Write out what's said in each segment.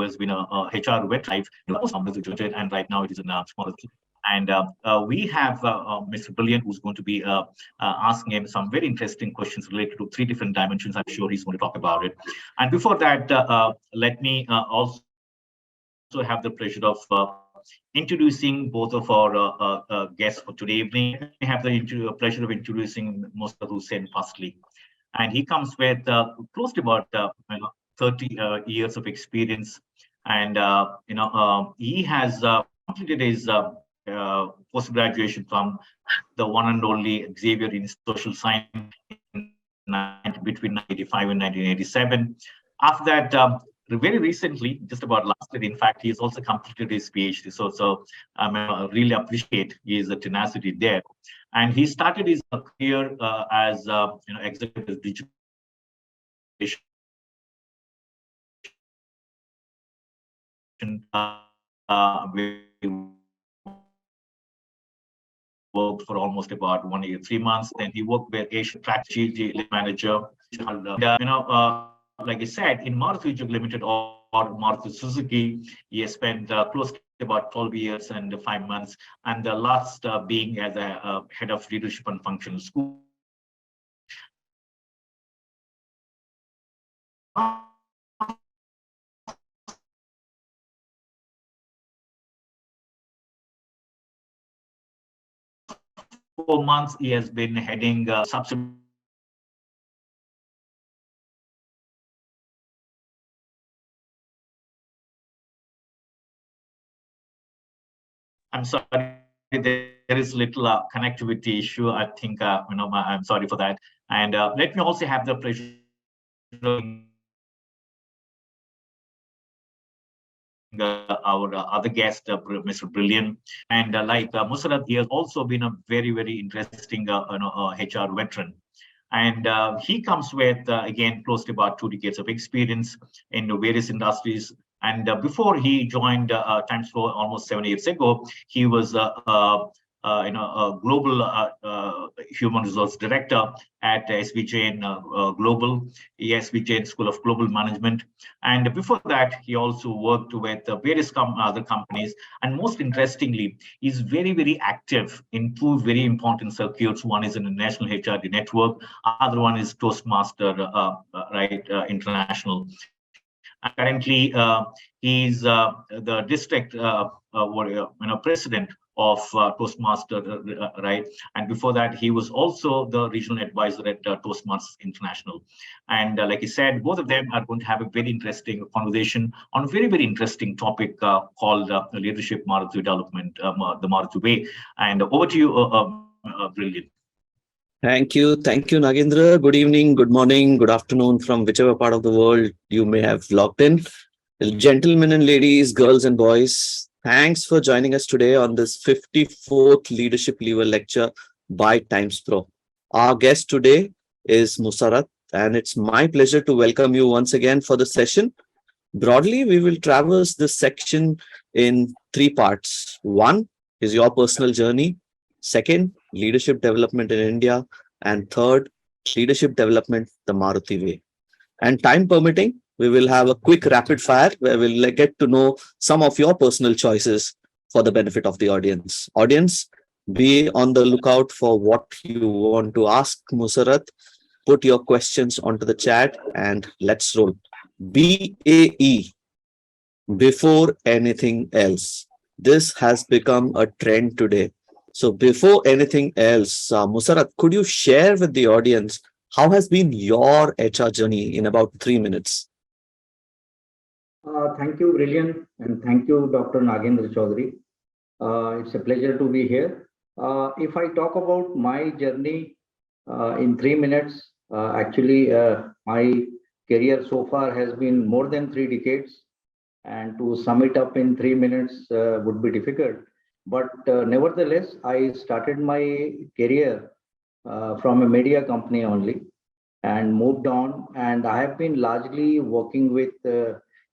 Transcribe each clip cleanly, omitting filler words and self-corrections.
has been a HR veteran, and right now it is in Maruti. And we have Mr. Brilliant, who's going to be asking him some very interesting questions related to three different dimensions. I'm sure he's going to talk about it. And before that, let me also have the pleasure of introducing both of our guests for today evening. We have the pleasure of introducing Mussarrat Hussain firstly. And he comes with close to about 30 years of experience. And he has completed his post-graduation from the one and only Xavier in social science between 1985 and 1987. After that, very recently, just about last year, in fact, he has also completed his PhD. So I really appreciate his tenacity there. And he started his career as executive digital worked for almost about 1 year, 3 months. Then he worked with Asia strategy manager. Like I said, in Maruti Limited or Maruti Suzuki, he has spent close to about 12 years and 5 months, and the last being as a head of leadership and functional school. 4 months, he has been heading subsidiary. I'm sorry, there is little connectivity issue. I think I'm sorry for that. And let me also have the pleasure of our other guest, Mr. Brilliant. And like Mussarrat, he has also been a very, very interesting HR veteran. And he comes with, again, close to about 2 decades of experience in various industries. And before he joined TimesPro almost 7 years ago, he was a global human resource director at SB Global, SB School of Global Management. And before that, he also worked with various other companies. And most interestingly, he's very, very active in two very important circuits. One is in the National HRD Network, other one is Toastmaster International. And currently, he's the district president of Toastmaster, right? And before that, he was also the regional advisor at Toastmasters International. And like I said, both of them are going to have a very interesting conversation on a very, very interesting topic called leadership Maruti development, the Maruti way. And over to you, Brilliant. Thank you, Nagendra. Good evening, good morning, good afternoon from whichever part of the world you may have logged in. Gentlemen and ladies, girls and boys, thanks for joining us today on this 54th Leadership Lever lecture by TimesPro. Our guest today is Mussarrat, and it's my pleasure to welcome you once again for the session. Broadly, we will traverse this section in three parts. One is your personal journey. Second, leadership development in India. And third, leadership development the Maruti way. And time permitting, we will have a quick rapid fire where we'll get to know some of your personal choices for the benefit of the audience. Audience, be on the lookout for what you want to ask Mussarrat. Put your questions onto the chat and let's roll. BAE, before anything else. This has become a trend today. So before anything else, Mussarrat, could you share with the audience how has been your HR journey in about 3 minutes? Thank you, Brilliant, and thank you, Dr. Nagendra Chaudhary. It's a pleasure to be here. If I talk about my journey in 3 minutes, actually, my career so far has been more than 3 decades, and to sum it up in 3 minutes would be difficult. But nevertheless, I started my career from a media company only and moved on. And I have been largely working with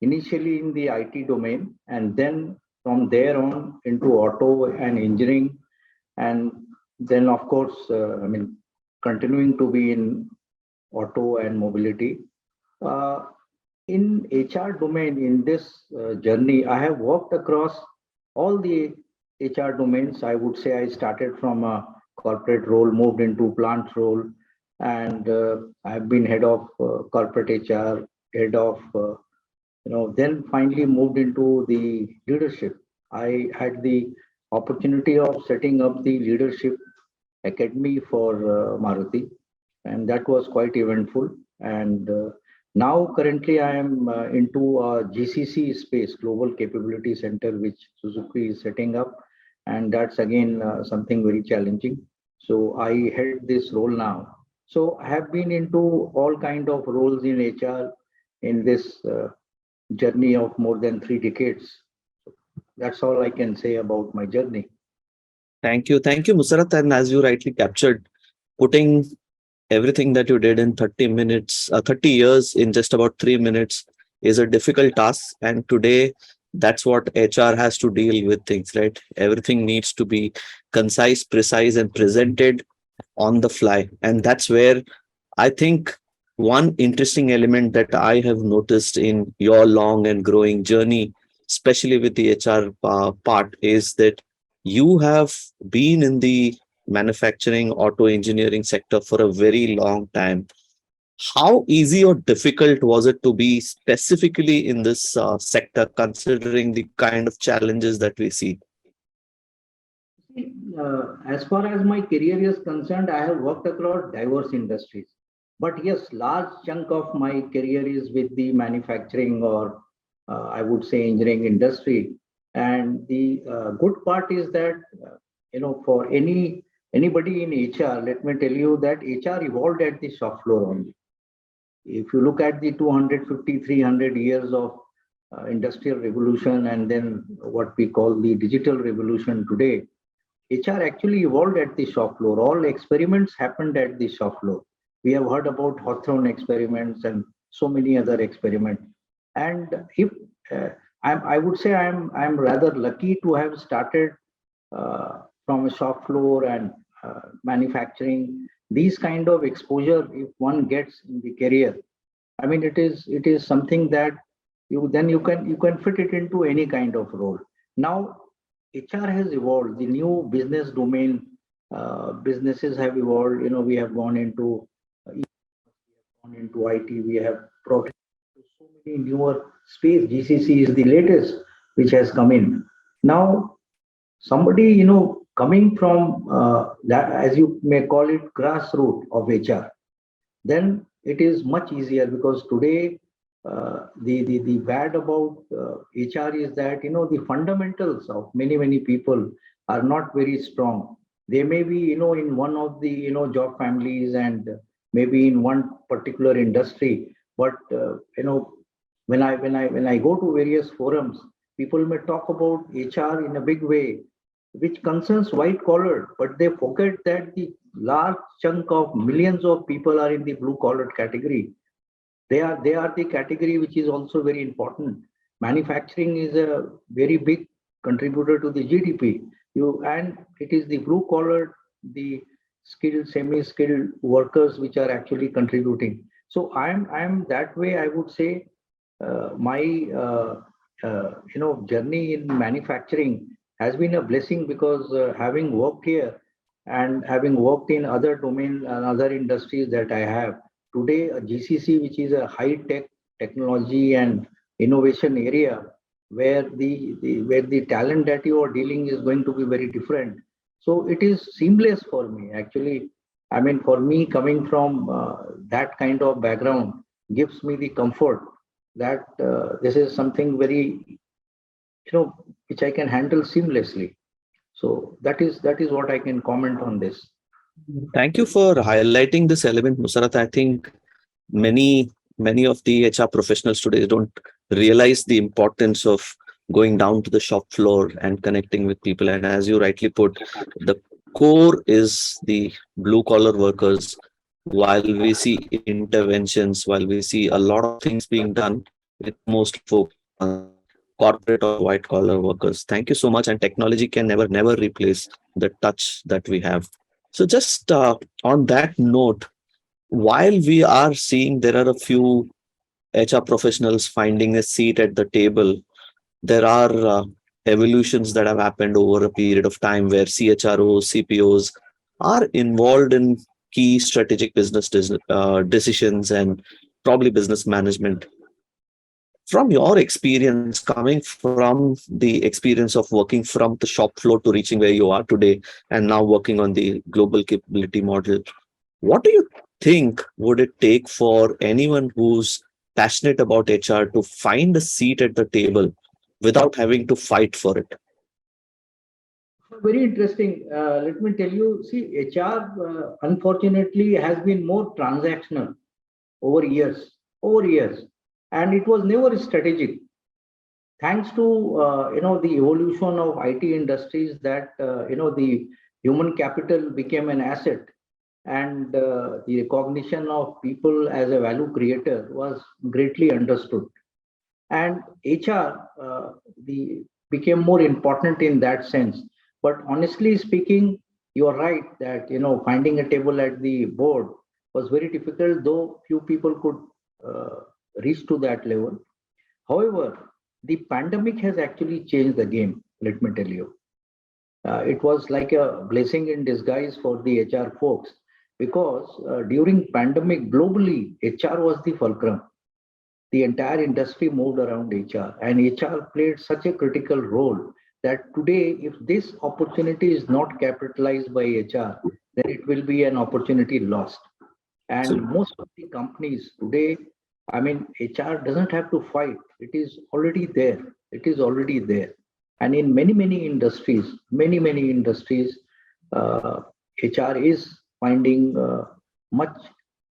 initially in the IT domain, and then from there on into auto and engineering. And then, of course, continuing to be in auto and mobility. In HR domain, in this journey, I have worked across all the HR domains. I would say I started from a corporate role, moved into plant role, and I've been head of corporate HR, head of then finally moved into the leadership. I had the opportunity of setting up the leadership academy for Maruti, and that was quite eventful. And now, currently, I am into a GCC space, Global Capability Center, which Suzuki is setting up, and that's again something very challenging. So I head this role now. So I have been into all kind of roles in HR in this journey of more than 3 decades. That's all I can say about my journey. Thank you, Mussarrat. And as you rightly captured, putting everything that you did in 30 minutes, 30 years in just about 3 minutes is a difficult task. And today, that's what HR has to deal with things, right? Everything needs to be concise, precise, and presented on the fly. And that's where I think one interesting element that I have noticed in your long and growing journey, especially with the HR part, is that you have been in the manufacturing auto engineering sector for a very long time. How easy or difficult was it to be specifically in this sector, considering the kind of challenges that we see? As far as my career is concerned, I have worked across diverse industries. But yes, large chunk of my career is with the manufacturing or I would say engineering industry. And the good part is that for anybody in HR, let me tell you that HR evolved at the shop floor only. If you look at the 250, 300 years of industrial revolution and then what we call the digital revolution today, HR actually evolved at the shop floor. All experiments happened at the shop floor. We have heard about Hawthorne experiments and so many other experiments. And if I would say I'm rather lucky to have started from a shop floor and manufacturing. These kind of exposure, if one gets in the career, I mean, it is something that you can fit it into any kind of role. Now, HR has evolved. The new business domain, businesses have evolved. We have gone into IT. We have brought in so many newer space. GCC is the latest which has come in. Now, somebody coming from that, as you may call it, grassroots of HR, then it is much easier because today the bad about HR is that the fundamentals of many people are not very strong. They may be in one of the job families and maybe in one particular industry, but when I go to various forums, people may talk about HR in a big way, which concerns white collar, but they forget that the large chunk of millions of people are in the blue collar category. They are the category which is also very important. Manufacturing is a very big contributor to the GDP. And it is the blue collar, the skilled, semi-skilled workers which are actually contributing. So I'm that way. I would say my journey in manufacturing has been a blessing because having worked here and having worked in other domains and other industries that I have today, a GCC, which is a high tech technology and innovation area where the talent that you are dealing is going to be very different. So it is seamless for me actually. I mean, for me, coming from that kind of background gives me the comfort that this is something very which I can handle seamlessly. So that is what I can comment on this. Thank you for highlighting this element, Mussarrat. I think many of the HR professionals today don't realize the importance of going down to the shop floor and connecting with people. And as you rightly put, the core is the blue collar workers. While we see interventions, while we see a lot of things being done, with most focus on corporate or white collar workers. Thank you so much. And technology can never replace the touch that we have. So just on that note, while we are seeing there are a few HR professionals finding a seat at the table, there are evolutions that have happened over a period of time where CHROs, CPOs are involved in key strategic business decisions and probably business management. From your experience, coming from the experience of working from the shop floor to reaching where you are today, and now working on the global capability model, what do you think would it take for anyone who's passionate about HR to find a seat at the table without having to fight for it? Very interesting. Let me tell you, see, HR unfortunately has been more transactional over years, and it was never strategic. Thanks to the evolution of IT industries, that the human capital became an asset, and the recognition of people as a value creator was greatly understood. And HR became more important in that sense. But honestly speaking, you are right that finding a table at the board was very difficult, though few people could reach to that level. However, the pandemic has actually changed the game. Let me tell you, it was like a blessing in disguise for the HR folks, because during pandemic globally, HR was the fulcrum. The entire industry moved around HR, and HR played such a critical role that today, if this opportunity is not capitalized by HR, then it will be an opportunity lost. And So, most of the companies today, I mean, HR doesn't have to fight. It is already there. It is already there. And in many industries, HR is finding much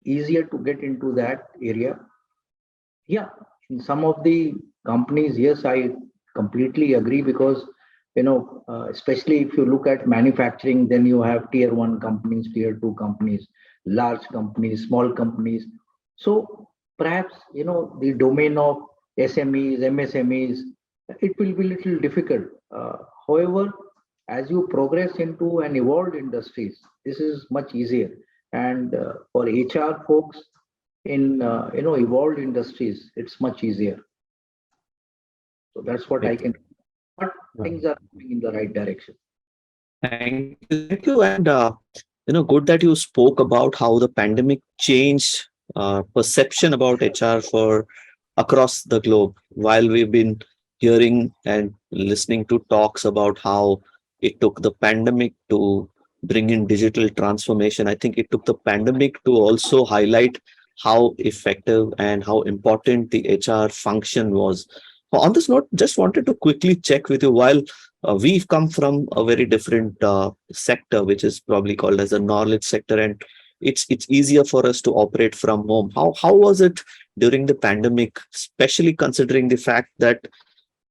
easier to get into that area. Yeah, in some of the companies, yes, I completely agree, because especially if you look at manufacturing, then you have tier one companies, tier two companies, large companies, small companies. So perhaps the domain of SMEs, MSMEs, it will be little difficult. However, as you progress into an evolved industries, this is much easier. And for HR folks in evolved industries, it's much easier. So that's what I great. can. But things are moving in the right direction. Thank you. Thank you. And, good that you spoke about how the pandemic changed perception about HR for across the globe. While we've been hearing and listening to talks about how it took the pandemic to bring in digital transformation, I think it took the pandemic to also highlight how effective and how important the HR function was. On this note, just wanted to quickly check with you, while we've come from a very different sector, which is probably called as a knowledge sector, and it's easier for us to operate from home. How was it during the pandemic, especially considering the fact that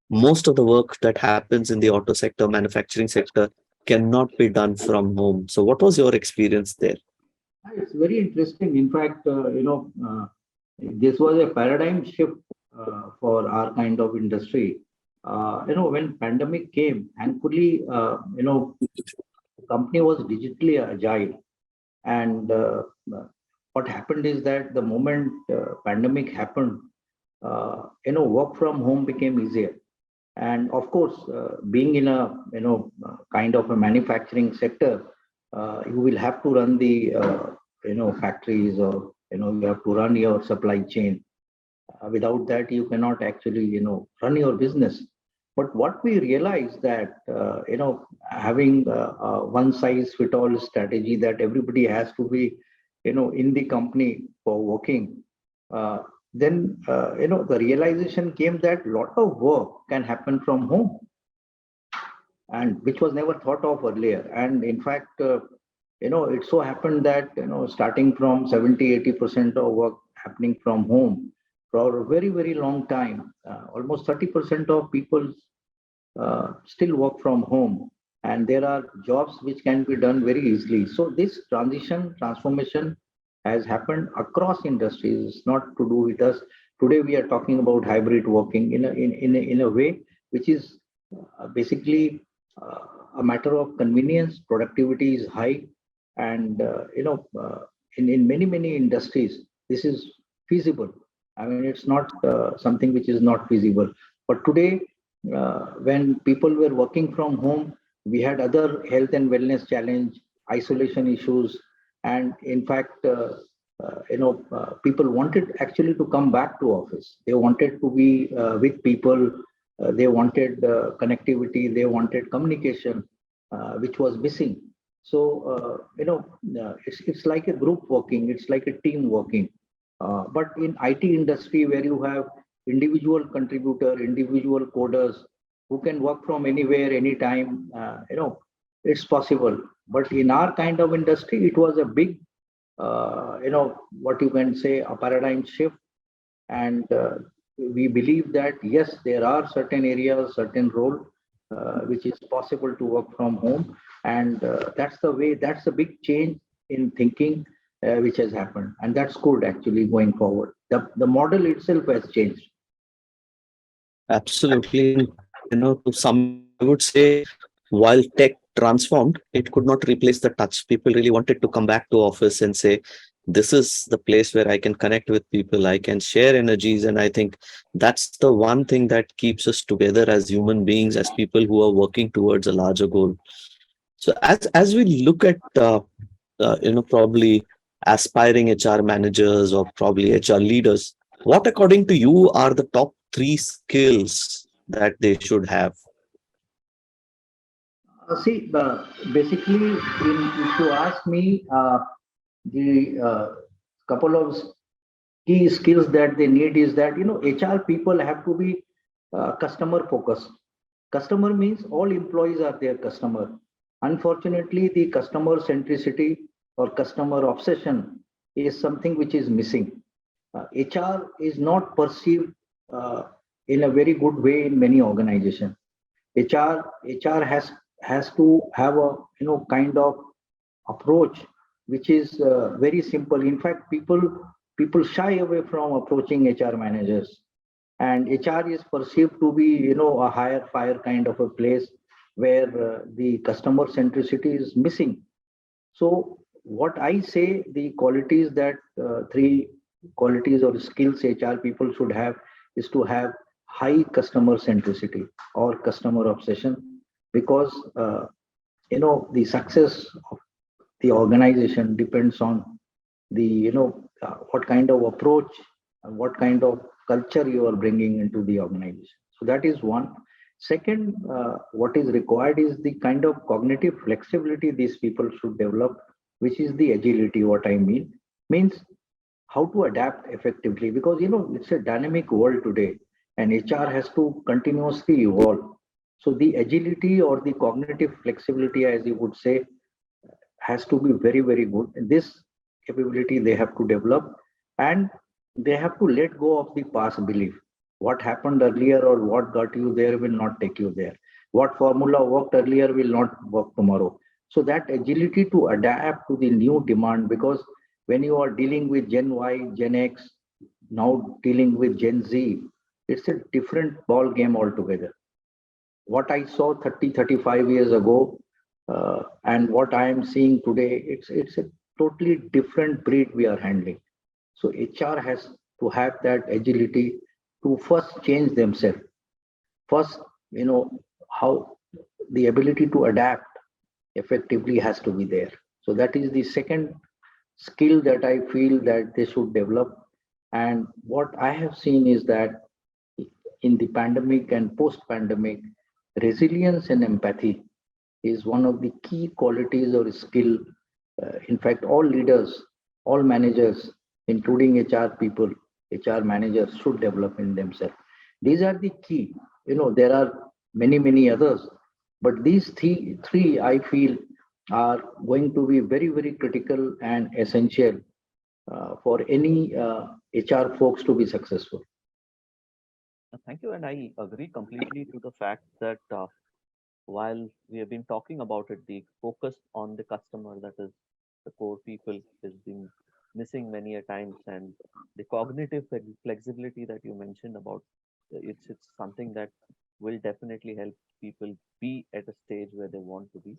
most of the work that happens in the auto sector, manufacturing sector, cannot be done from home? So, what was your experience there? It's very interesting. In fact, this was a paradigm shift for our kind of industry. When pandemic came, thankfully, the company was digitally agile. And what happened is that the moment pandemic happened, work from home became easier. And of course, being in a kind of a manufacturing sector, you will have to run the factories, or you have to run your supply chain. Without that, you cannot actually run your business. But what we realized that having one size fit all strategy, that everybody has to be in the company for working, then the realization came that lot of work can happen from home, and which was never thought of earlier. And in fact, it so happened that starting from 70-80% of work happening from home for a very, very long time, almost 30% of people still work from home, and there are jobs which can be done very easily. So this transformation has happened across industries. It's not to do with us. Today we are talking about hybrid working in a way which is basically a matter of convenience. Productivity is high, and in many industries this is feasible. I mean, it's not something which is not feasible. But today, when people were working from home, we had other health and wellness challenge, isolation issues, and in fact, people wanted actually to come back to office. They wanted to be with people. They wanted connectivity. They wanted communication, which was missing. So, it's like a group working. It's like a team working, but in IT industry where you have individual contributor, individual coders who can work from anywhere, anytime, it's possible. But in our kind of industry, it was a big, what you can say, a paradigm shift. And we believe that yes, there are certain areas, certain role, which is possible to work from home. And that's the way, that's a big change in thinking which has happened. And that's good actually going forward. The model itself has changed. Absolutely. To some, I would say, while tech transformed, it could not replace the touch. People really wanted to come back to office and say, this is the place where I can connect with people, I can share energies. And I think that's the one thing that keeps us together as human beings, as people who are working towards a larger goal. So as we look at probably aspiring HR managers or probably HR leaders, what according to you are the top three skills that they should have? See, basically, if you ask me, the couple of key skills that they need is that, HR people have to be customer focused. Customer means all employees are their customer. Unfortunately, the customer centricity or customer obsession is something which is missing. HR is not perceived uh, in a very good way in many organizations. HR has to have a kind of approach which is very simple. In fact, people shy away from approaching HR managers, and HR is perceived to be a higher fire kind of a place where the customer centricity is missing. So what I say, the qualities that three qualities or skills HR people should have is to have high customer centricity or customer obsession, because the success of the organization depends on the what kind of approach and what kind of culture you are bringing into the organization. So that is one. Second, what is required is the kind of cognitive flexibility these people should develop, which is the agility. What I means how to adapt effectively, because it's a dynamic world today and HR has to continuously evolve. So the agility or the cognitive flexibility, as you would say, has to be very, very good. And this capability they have to develop, and they have to let go of the past belief. What happened earlier or what got you there will not take you there. What formula worked earlier will not work tomorrow. So that agility to adapt to the new demand, because when you are dealing with Gen Y, Gen X, now dealing with Gen Z, it's a different ball game altogether. What I saw 30, 35 years ago, and what I am seeing today, it's a totally different breed we are handling. So HR has to have that agility to first change themselves. First, how the ability to adapt effectively has to be there. So that is the second skill that I feel that they should develop. And what I have seen is that in the pandemic and post-pandemic, resilience and empathy is one of the key qualities or skill. In fact, all leaders, all managers, including HR people, HR managers should develop in themselves. These are the key. There are many, many others, but these three I feel are going to be very, very critical and essential for any HR folks to be successful. Thank you. And I agree completely to the fact that while we have been talking about it, the focus on the customer, that is the core people, has been missing many a times. And the cognitive flexibility that you mentioned about, it's something that will definitely help people be at a stage where they want to be.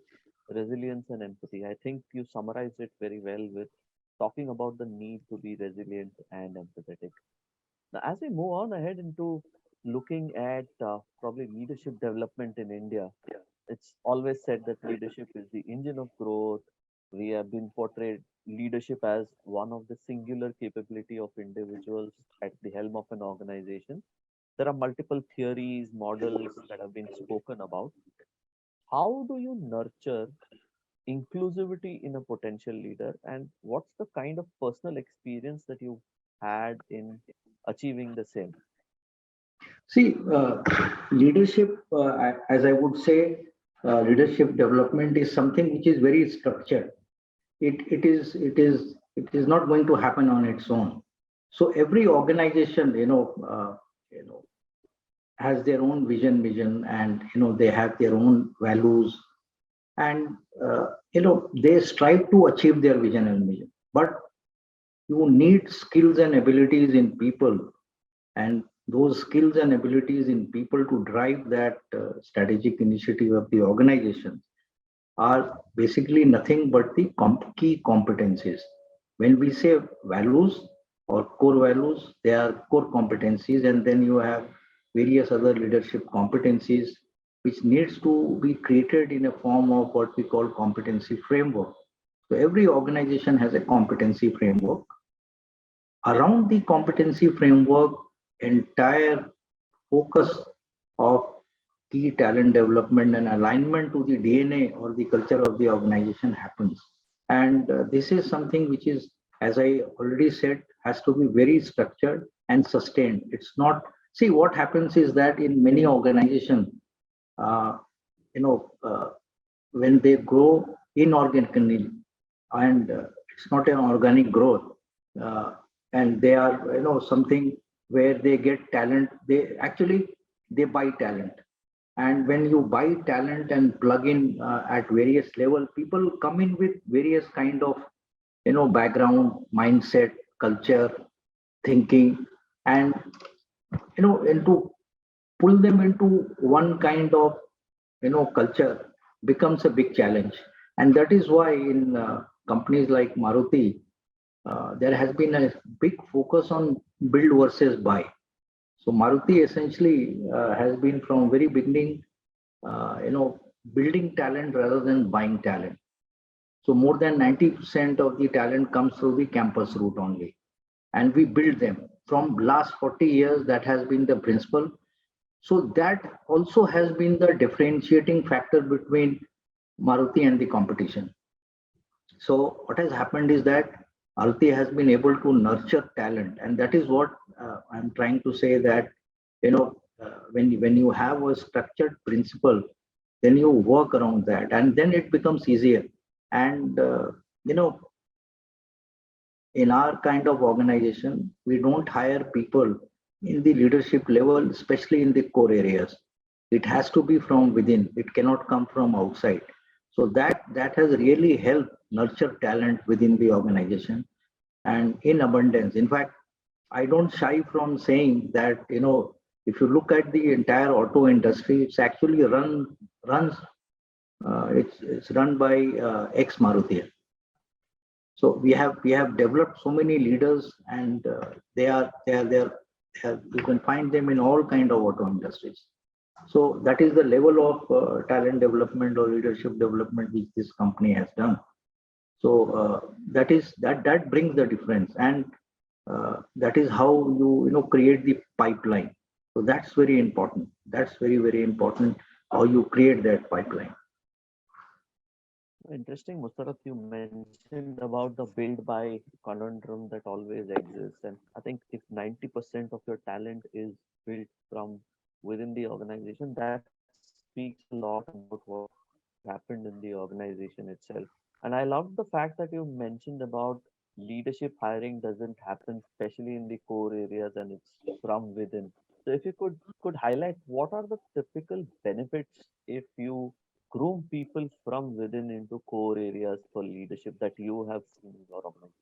Resilience and empathy. I think you summarized it very well with talking about the need to be resilient and empathetic. Now, as we move on ahead into looking at probably leadership development in India, it's always said that leadership is the engine of growth. We have been portrayed leadership as one of the singular capability of individuals at the helm of an organization. There are multiple theories, models that have been spoken about. How do you nurture inclusivity in a potential leader, and what's the kind of personal experience that you had in achieving the same? See, leadership, as I would say, leadership development is something which is very structured. It is not going to happen on its own. So every organization, has their own vision, and they have their own values, and they strive to achieve their vision and mission. But you need skills and abilities in people, and those skills and abilities in people to drive that strategic initiative of the organization are basically nothing but the key competencies. When we say values or core values, they are core competencies, and then you have various other leadership competencies which needs to be created in a form of what we call competency framework. So every organization has a competency framework. Around the competency framework, entire focus of key talent development and alignment to the DNA or the culture of the organization happens. And this is something which is, as I already said, has to be very structured and sustained. It's not, see, what happens is that in many organizations, uh, you know, uh, when they grow inorganically, and it's not an organic growth, uh, and they are, something where they get talent, they buy talent. And when you buy talent and plug in at various level, people come in with various kind of background, mindset, culture, thinking, and and to pull them into one kind of culture becomes a big challenge. And that is why in companies like Maruti, there has been a big focus on build versus buy. So Maruti essentially has been from very beginning, building talent rather than buying talent. So more than 90% of the talent comes through the campus route only, and we build them. From last 40 years, that has been the principle. So that also has been the differentiating factor between Maruti and the competition. So what has happened is that Maruti has been able to nurture talent, and that is what I'm trying to say, that when you have a structured principle, then you work around that, and then it becomes easier. And you know, in our kind of organization, we don't hire people in the leadership level, especially in the core areas. It has to be from within. It cannot come from outside. So that has really helped nurture talent within the organization and in abundance. In fact, I don't shy from saying that, if you look at the entire auto industry, it's actually runs it's run by ex Maruti. So we have developed so many leaders, and you can find them in all kind of auto industries. So that is the level of talent development or leadership development which this company has done. So that brings the difference, and that is how you create the pipeline. So that's very important. That's very important, how you create that pipeline. Interesting, Mussarrat, you mentioned about the build by conundrum that always exists. And I think if 90% of your talent is built from within the organization, that speaks a lot about what happened in the organization itself. And I love the fact that you mentioned about leadership hiring doesn't happen, especially in the core areas, and it's from within. So if you could highlight what are the typical benefits if you groom people from within into core areas for leadership that you have seen in your organization.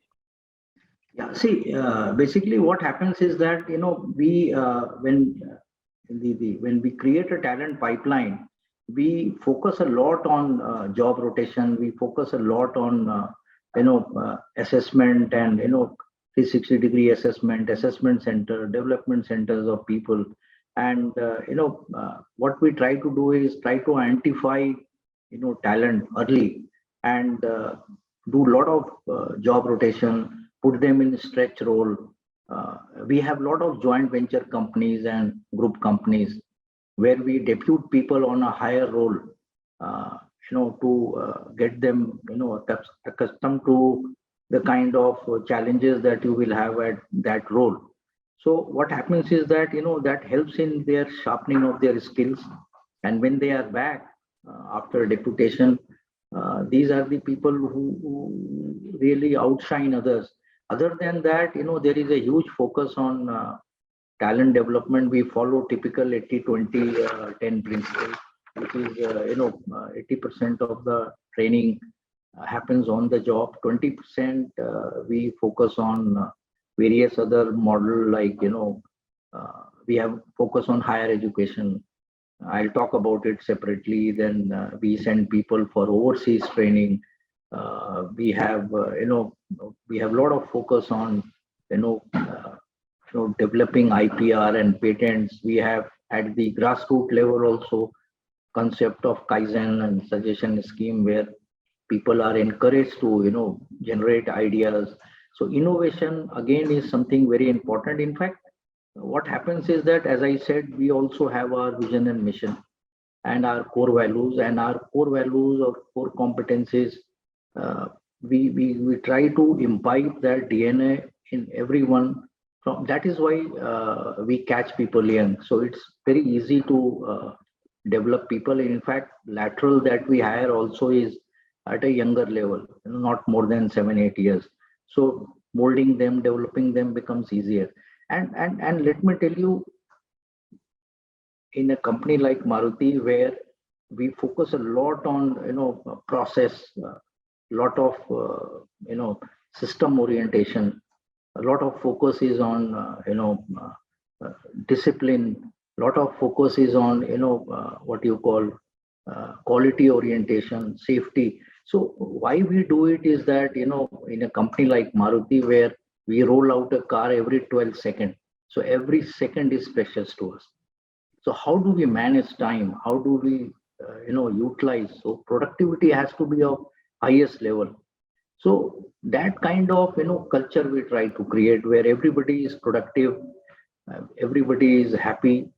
Yeah, see, basically what happens is that, we when we create a talent pipeline, we focus a lot on job rotation. We focus a lot on assessment, and 360-degree assessment center, development centers of people. And, what we try to do is try to identify, talent early and do a lot of job rotation, put them in stretch role. We have a lot of joint venture companies and group companies where we depute people on a higher role, to get them, accustomed to the kind of challenges that you will have at that role. So what happens is that, that helps in their sharpening of their skills. And when they are back after deputation, these are the people who really outshine others. Other than that, there is a huge focus on talent development. We follow typical 80-20-10 principle, which is 80% of the training happens on the job. 20% we focus on various other model, like we have focus on higher education. I'll talk about it separately. Then we send people for overseas training. We have we have a lot of focus on developing IPR and patents. We have at the grassroots level also concept of Kaizen and suggestion scheme, where people are encouraged to generate ideas. So innovation again is something very important. In fact, what happens is that, as I said, we also have our vision and mission and our core values, and our core values or core competencies. We try to imbibe that DNA in everyone. That is why we catch people young. So it's very easy to develop people. In fact, lateral that we hire also is at a younger level, not more than 7-8 years. So molding them, developing them becomes easier. And let me tell you, in a company like Maruti, where we focus a lot on process, a lot of system orientation, a lot of focus is on discipline, a lot of focus is on what you call quality orientation, safety. So why we do it is that in a company like Maruti, where we roll out a car every 12 seconds, so every second is precious to us. So how do we manage time? How do we utilize? So productivity has to be of highest level. So that kind of culture we try to create, where everybody is productive, everybody is happy,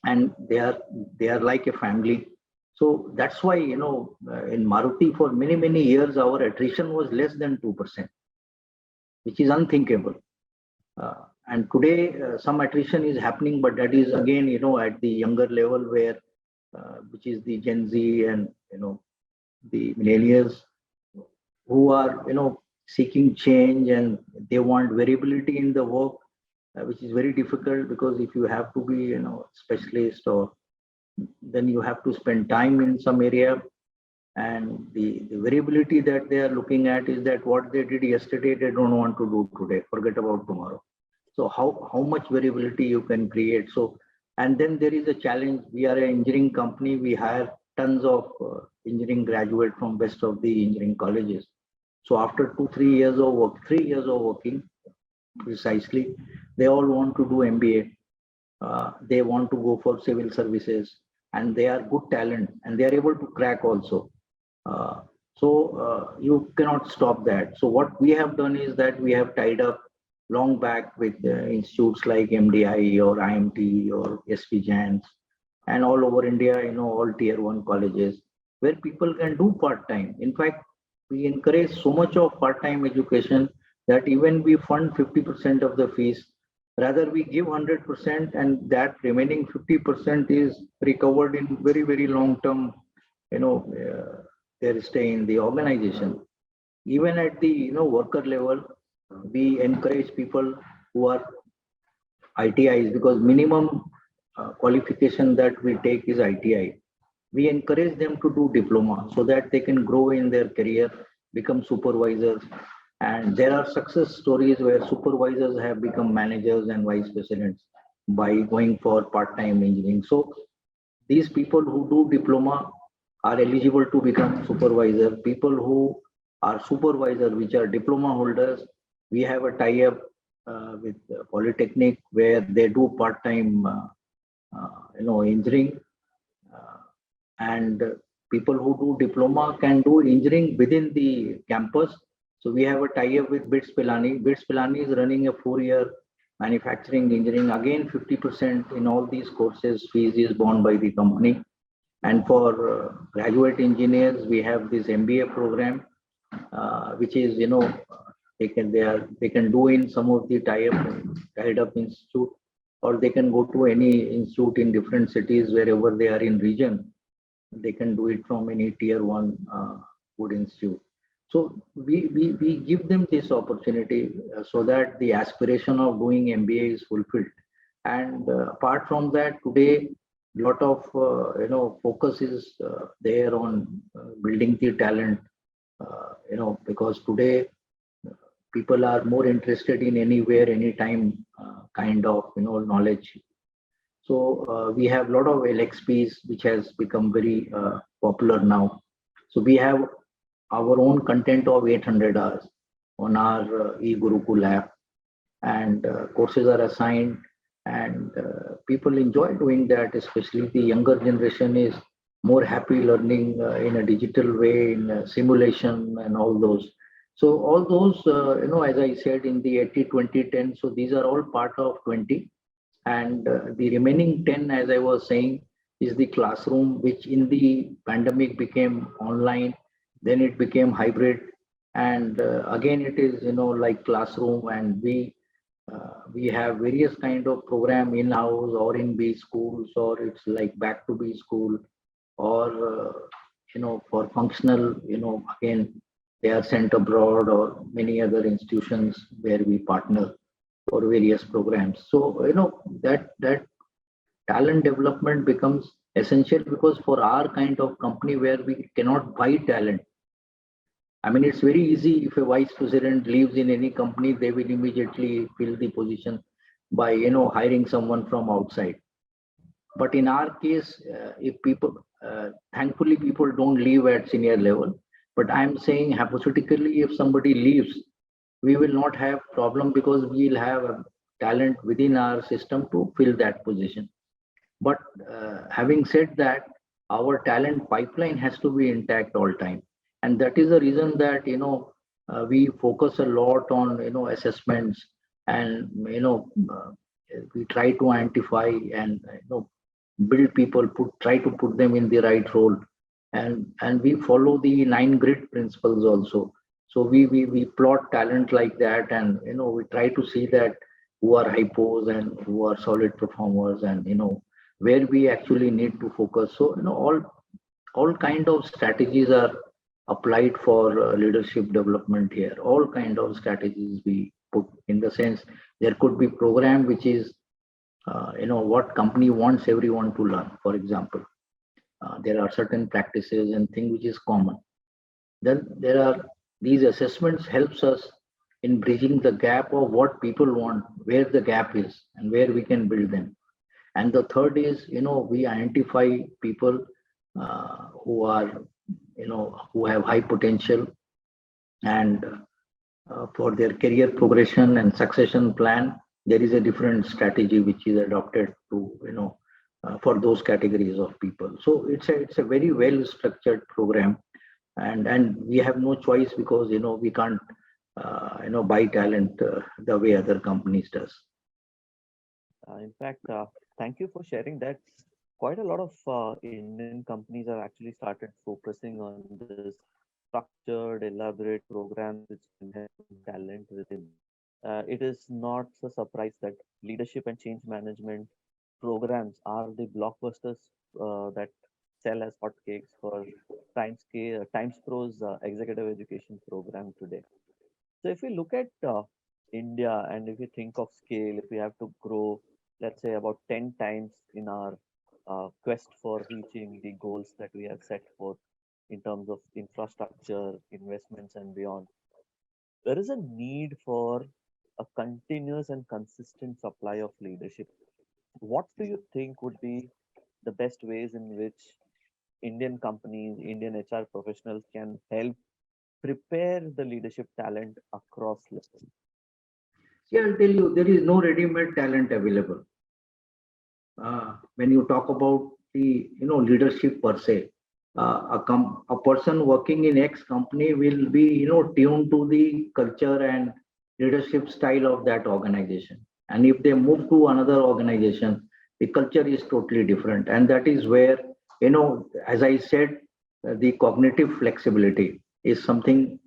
and they are like a family. So that's why in Maruti for many years our attrition was less than 2%, which is unthinkable. And today some attrition is happening, but that is again at the younger level, where which is the Gen Z and the millennials, who are seeking change, and they want variability in the work, which is very difficult, because if you have to be specialist, or then you have to spend time in some area, and the variability that they are looking at is that what they did yesterday they don't want to do today, forget about tomorrow. So how much variability you can create. So, and then there is a challenge. We are an engineering company. We hire tons of engineering graduate from best of the engineering colleges. So after 2-3 years of work, 3 years of working precisely, they all want to do MBA. They want to go for civil services, and they are good talent, and they are able to crack also. So you cannot stop that. So what we have done is that we have tied up long back with institutes like MDI or IMT or SV Jans, and all over India, all tier 1 colleges, where people can do part-time. In fact, we encourage so much of part-time education that even we fund 50% of the fees. Rather, we give 100%, and that remaining 50% is recovered in very long term, their stay in the organization. Even at the worker level, we encourage people who are ITIs, because minimum qualification that we take is ITI. We encourage them to do diploma so that they can grow in their career, become supervisors. And there are success stories where supervisors have become managers and vice presidents by going for part-time engineering. So these people who do diploma are eligible to become supervisor. People who are supervisor, which are diploma holders, We have a tie-up with Polytechnic where they do part-time, engineering, uh, and people who do diploma can do engineering within the campus. So we have a tie-up with BITS Pilani. BITS Pilani is running a 4-year manufacturing engineering. Again, 50% in all these courses fees is borne by the company. And for graduate engineers, we have this MBA program, which is, they can do in some of the tied up institute, or they can go to any institute in different cities wherever they are in region. They can do it from any tier one good institute. So we give them this opportunity so that the aspiration of doing MBA is fulfilled. And apart from that, today lot of focus is there on building the talent. Because today people are more interested in anywhere, anytime kind of knowledge. So we have a lot of LXPs, which has become very popular now. So we have our own content of 800 hours on our e-Gurukul app, and courses are assigned, and people enjoy doing that. Especially the younger generation is more happy learning in a digital way, in simulation and all those. So all those, as I said in the 80-20-10, so these are all part of 20, and the remaining 10, as I was saying, is the classroom, which in the pandemic became online, then it became hybrid, and again it is like classroom. And we have various kind of program in house or in B schools, or it's like back to B school, or for functional, again they are sent abroad, or many other institutions where we partner for various programs. So that talent development becomes essential, because for our kind of company where we cannot buy talent, I mean, it's very easy. If a vice president leaves in any company, they will immediately fill the position by hiring someone from outside. But in our case, if people, thankfully, people don't leave at senior level. But I'm saying hypothetically, if somebody leaves, we will not have problem, because we'll have a talent within our system to fill that position. But having said that, our talent pipeline has to be intact all time, and that is the reason that we focus a lot on assessments, and we try to identify and build people, try to put them in the right role, and we follow the 9 grid principles also. So we plot talent like that, and we try to see that who are hypos and who are solid performers, and where we actually need to focus. So all kind of strategies are applied for leadership development here. All kind of strategies we put, in the sense there could be program which is what company wants everyone to learn. For example, there are certain practices and things which is common. Then there are these assessments helps us in bridging the gap of what people want, where the gap is, and where we can build them. And the third is, we identify people who are, who have high potential, and for their career progression and succession plan, there is a different strategy which is adopted to, for those categories of people. So it's a very well structured program, and we have no choice, because we can't buy talent the way other companies does. In fact, thank you for sharing that. Quite a lot of Indian companies have actually started focusing on this structured, elaborate programs which can help talent within. It is not a surprise that leadership and change management programs are the blockbusters that sell as hotcakes for TimesPro's executive education program today. So if we look at India, and if we think of scale, if we have to grow, let's say about 10 times in our quest for reaching the goals that we have set forth in terms of infrastructure, investments, and beyond, there is a need for a continuous and consistent supply of leadership. What do you think would be the best ways in which Indian companies, Indian HR professionals can help prepare the leadership talent across levels? See, I'll tell you, there is no ready-made talent available. When you talk about the leadership per se, a person working in X company will be tuned to the culture and leadership style of that organization, and if they move to another organization, the culture is totally different, and that is where, as I said, the cognitive flexibility is something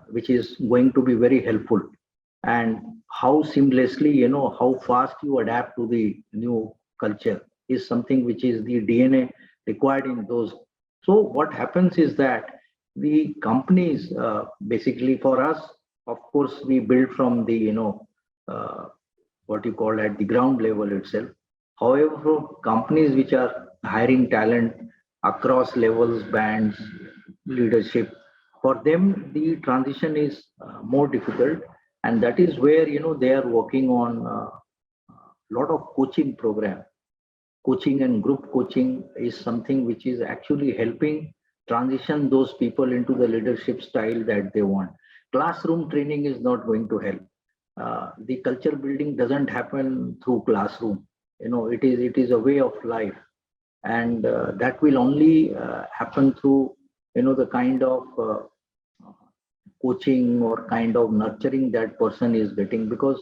which is going to be very helpful, and how seamlessly, how fast you adapt to the new culture is something which is the DNA required in those. So what happens is that the companies, basically for us, of course, we build from the uh, what you call at the ground level itself. However, for companies which are hiring talent across levels, bands, leadership, for them the transition is more difficult, and that is where they are working on a lot of coaching program. Coaching and group coaching is something which is actually helping transition those people into the leadership style that they want. Classroom training is not going to help. The culture building doesn't happen through classroom. It is a way of life, and that will only happen through the kind of coaching or kind of nurturing that person is getting, because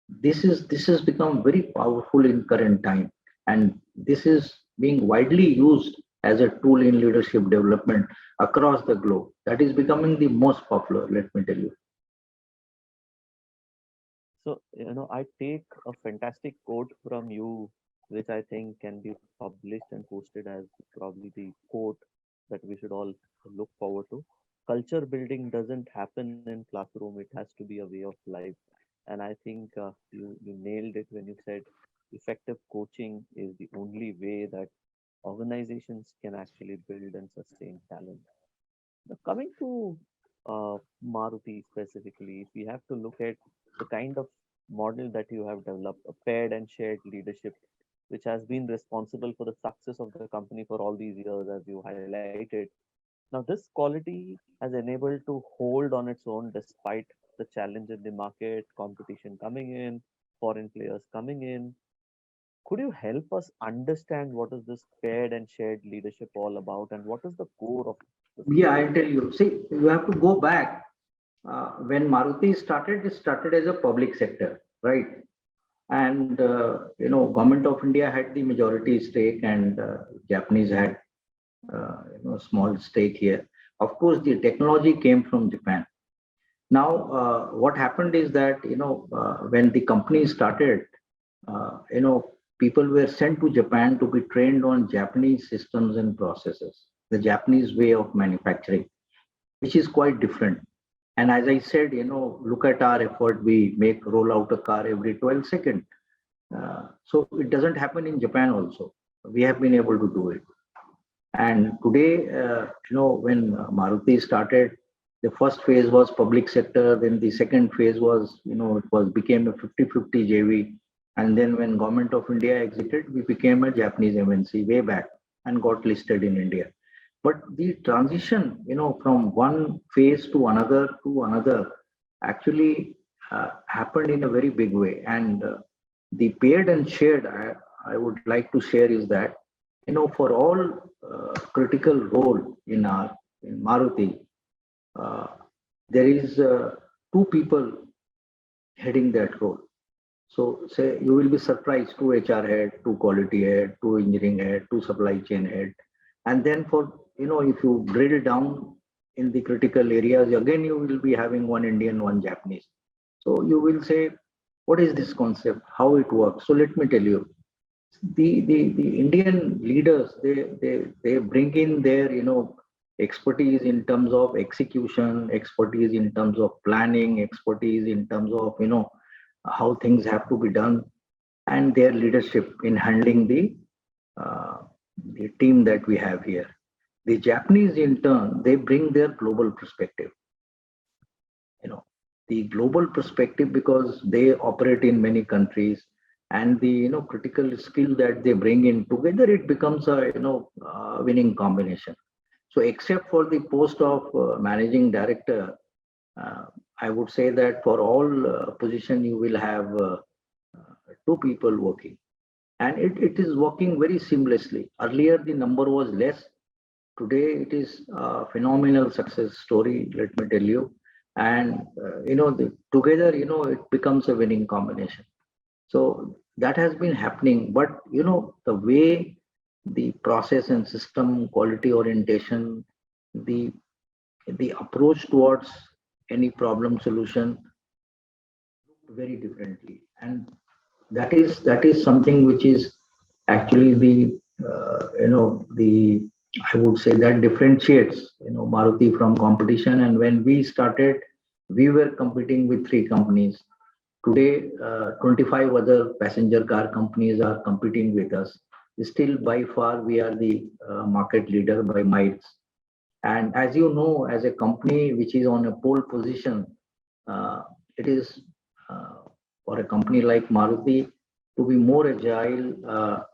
this has become very powerful in current time, and this is being widely used as a tool in leadership development across the globe. That is becoming the most popular, let me tell you. So, I take a fantastic quote from you, which I think can be published and posted as probably the quote that we should all look forward to. Culture building doesn't happen in classroom, it has to be a way of life. And I think you nailed it when you said effective coaching is the only way that organizations can actually build and sustain talent. Now, coming to Maruti specifically, if we have to look at the kind of model that you have developed, a paired and shared leadership, which has been responsible for the success of the company for all these years, as you highlighted. Now, this quality has enabled to hold on its own despite the challenge in the market, competition coming in, foreign players coming in. Could you help us understand what is this paired and shared leadership all about, and what is the core of this Yeah, model? I'll tell you. See, you have to go back. When Maruti started, it started as a public sector, right? And government of India had the majority stake, and Japanese had small stake here. Of course, the technology came from Japan. Now, what happened is that when the company started, people were sent to Japan to be trained on Japanese systems and processes, the Japanese way of manufacturing, which is quite different. And as I said, look at our effort. We make roll out a car every 12 seconds. So it doesn't happen in Japan also. We have been able to do it. And today, when Maruti started, the first phase was public sector. Then the second phase was, it was became a 50-50 JV. And then when Government of India exited, we became a Japanese MNC way back and got listed in India. But the transition, from one phase to another, actually happened in a very big way. And the paired and shared, I would like to share is that, for all critical role in Maruti, uh, there is two people heading that role. So say you will be surprised, two HR head, two quality head, two engineering head, two supply chain head. And then for, if you drill down in the critical areas, again, you will be having one Indian, one Japanese. So you will say, what is this concept? How it works? So let me tell you, the Indian leaders, they bring in their expertise in terms of execution, expertise in terms of planning, expertise in terms of how things have to be done, and their leadership in handling the team that we have here. The Japanese, in turn, they bring their global perspective. You know, the global perspective, because they operate in many countries, and the critical skill that they bring in together, it becomes a winning combination. So except for the post of managing director, I would say that for all position you will have two people working, and it is working very seamlessly. Earlier the number was less. Today it is a phenomenal success story, let me tell you. And together, it becomes a winning combination. So that has been happening. But the way the process and system quality orientation, the the approach towards any problem solution very differently. And that is something which is actually the the I would say that differentiates Maruti from competition. And when we started, we were competing with three companies. Today, 25 other passenger car companies are competing with us. Still, by far, we are the market leader by miles. And as you know, as a company which is on a pole position, it is for a company like Maruti to be more agile,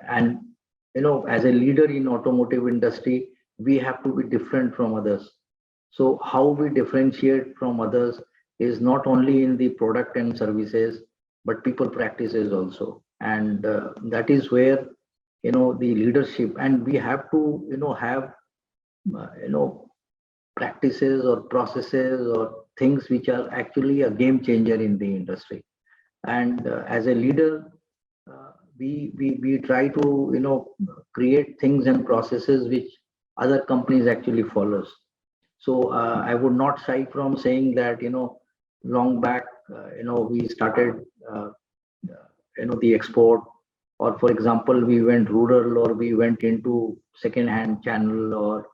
and as a leader in automotive industry, we have to be different from others. So how we differentiate from others is not only in the product and services, but people practices also. And that is where the leadership, and we have to have practices or processes or things which are actually a game changer in the industry. And as a leader, we try to create things and processes which other companies actually follows. So I would not shy from saying that long back we started the export, or for example we went rural, or we went into second hand channel, or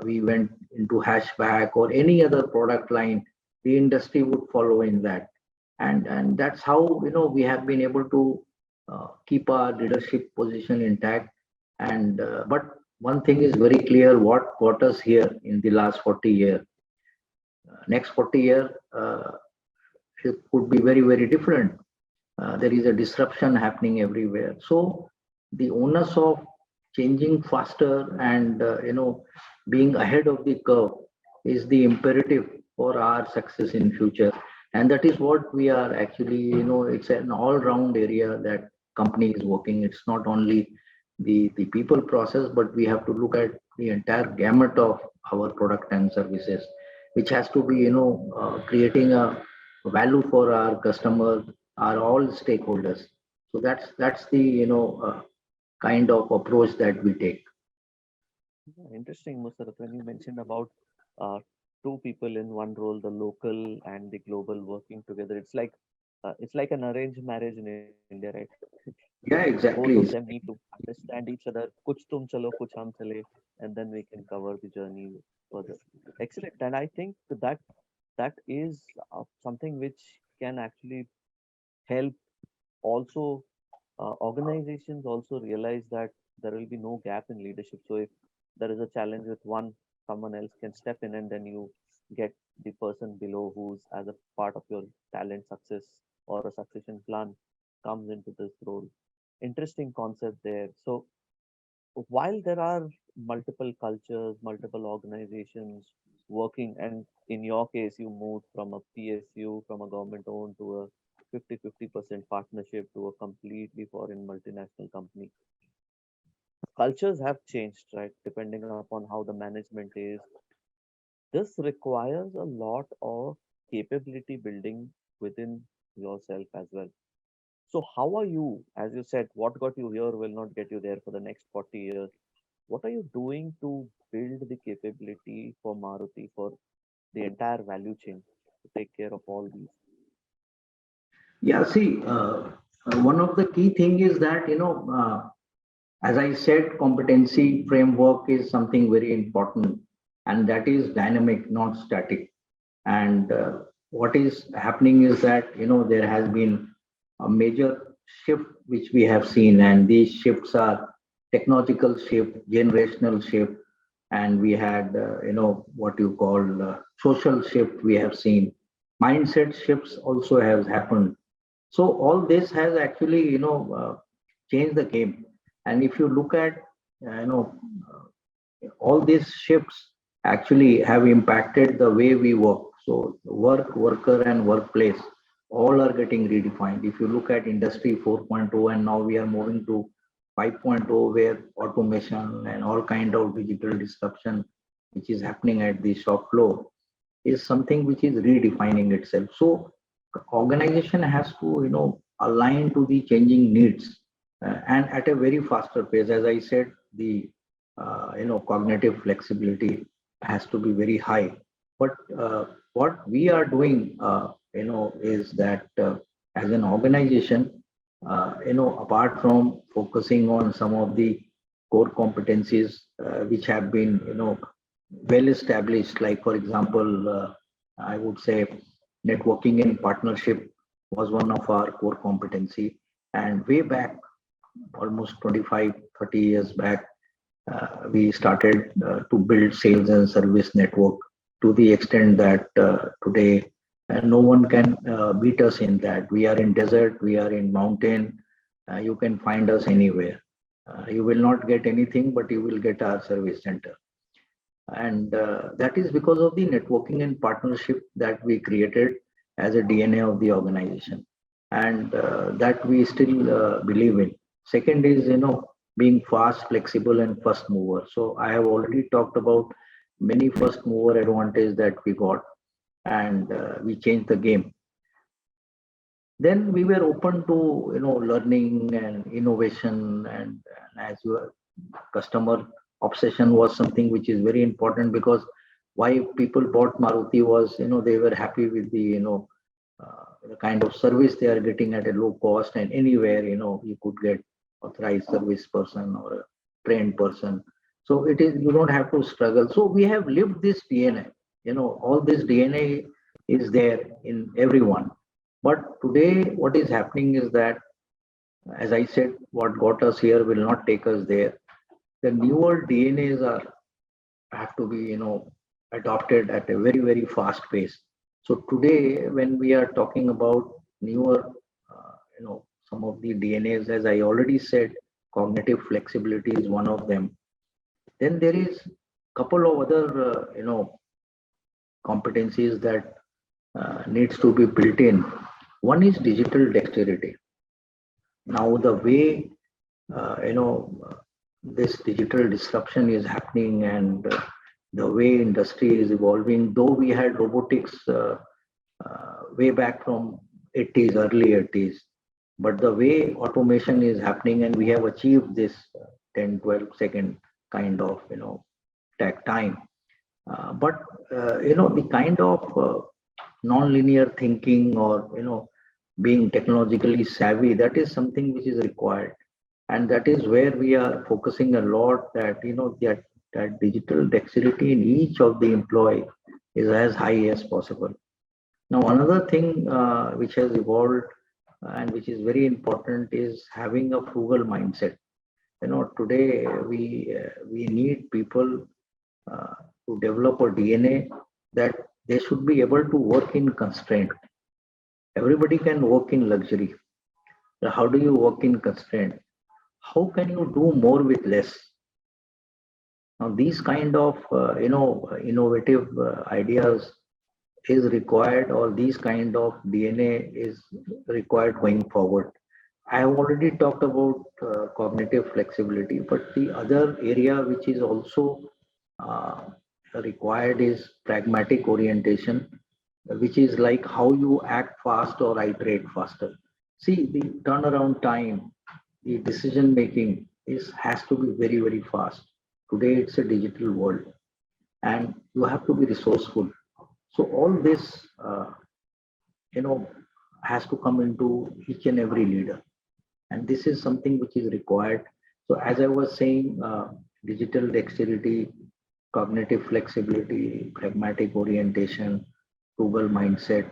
we went into hatchback or any other product line, the industry would follow in that. And that's how we have been able to keep our leadership position intact. And but one thing is very clear, what got us here in the last 40 years. Next 40 years, it could be very, very different. There is a disruption happening everywhere. So the onus of changing faster and being ahead of the curve is the imperative for our success in future. And that is what we are actually, it's an all-round area that company is working. It's not only the people process, but we have to look at the entire gamut of our product and services, which has to be creating a value for our customers, our all stakeholders. So that's the kind of approach that we take. Interesting, Mussarrat, when you mentioned about uh, two people in one role, the local and the global working together. It's like an arranged marriage in India, right? Yeah, Both of them exactly. need to understand each other. Kuch tum chalo, kuch hum chale, and then we can cover the journey further. Excellent. And I think that is something which can actually help also organizations also realize that there will be no gap in leadership. So if there is a challenge with one, someone else can step in, and then you get the person below who's as a part of your talent success or a succession plan comes into this role. Interesting concept there. So while there are multiple cultures, multiple organizations working, and in your case, you moved from a PSU, from a government owned to a 50-50% partnership to a completely foreign multinational company. Cultures have changed, right? Depending upon how the management is. This requires a lot of capability building within yourself as well. So, how are you, as you said, what got you here will not get you there for the next 40 years? What are you doing to build the capability for Maruti, for the entire value chain to take care of all these? Yeah, see, one of the key thing is that as I said, competency framework is something very important, and that is dynamic, not static. And what is happening is that there has been a major shift which we have seen, and these shifts are technological shift, generational shift, and we had what you call social shift. We have seen mindset shifts also has happened. So all this has actually changed the game. And if you look at all these shifts actually have impacted the way we work. So work, worker, and workplace all are getting redefined. If you look at industry 4.0, and now we are moving to 5.0, where automation and all kind of digital disruption which is happening at the shop floor is something which is redefining itself. So organization has to, align to the changing needs, and at a very faster pace. As I said, the cognitive flexibility has to be very high. But what we are doing, is that as an organization, apart from focusing on some of the core competencies which have been, well established, like for example, I would say networking and partnership was one of our core competency. And way back, almost 25, 30 years back, we started to build sales and service network to the extent that today no one can beat us in that. We are in desert, we are in mountain, you can find us anywhere. You will not get anything, but you will get our service center. And that is because of the networking and partnership that we created as a DNA of the organization, and that we still believe in. Second is, being fast, flexible, and first mover. So I have already talked about many first mover advantage that we got, and we changed the game. Then we were open to, learning and innovation, and as your customer obsession was something which is very important, because why people bought Maruti was, they were happy with the, the kind of service they are getting at a low cost, and anywhere, you could get authorized service person or a trained person. So it is, you don't have to struggle. So we have lived this DNA, all this DNA is there in everyone. But today, what is happening is that, as I said, what got us here will not take us there. The newer DNAs have to be, adopted at a very, very fast pace. So today, when we are talking about newer, some of the DNAs, as I already said, cognitive flexibility is one of them. Then there is a couple of other, competencies that needs to be built in. One is digital dexterity. Now, the way, this digital disruption is happening, and the way industry is evolving, though we had robotics way back from 80s, early 80s, but the way automation is happening, and we have achieved this 10, 12-second kind of, tag time. But, the kind of non-linear thinking, or, being technologically savvy, that is something which is required. And that is where we are focusing a lot, that, that digital dexterity in each of the employee is as high as possible. Now, another thing which has evolved and which is very important is having a frugal mindset. Today we need people to develop a DNA that they should be able to work in constraint. Everybody can work in luxury. How do you work in constraint? How can you do more with less? Now, these kind of innovative ideas is required, or these kind of DNA is required going forward. I have already talked about cognitive flexibility, but the other area which is also required is pragmatic orientation, which is like how you act fast or iterate faster. See, the turnaround time, the decision making has to be very, very fast. Today it's a digital world, and you have to be resourceful. So all this, has to come into each and every leader, and this is something which is required. So as I was saying, digital dexterity, cognitive flexibility, pragmatic orientation, frugal mindset.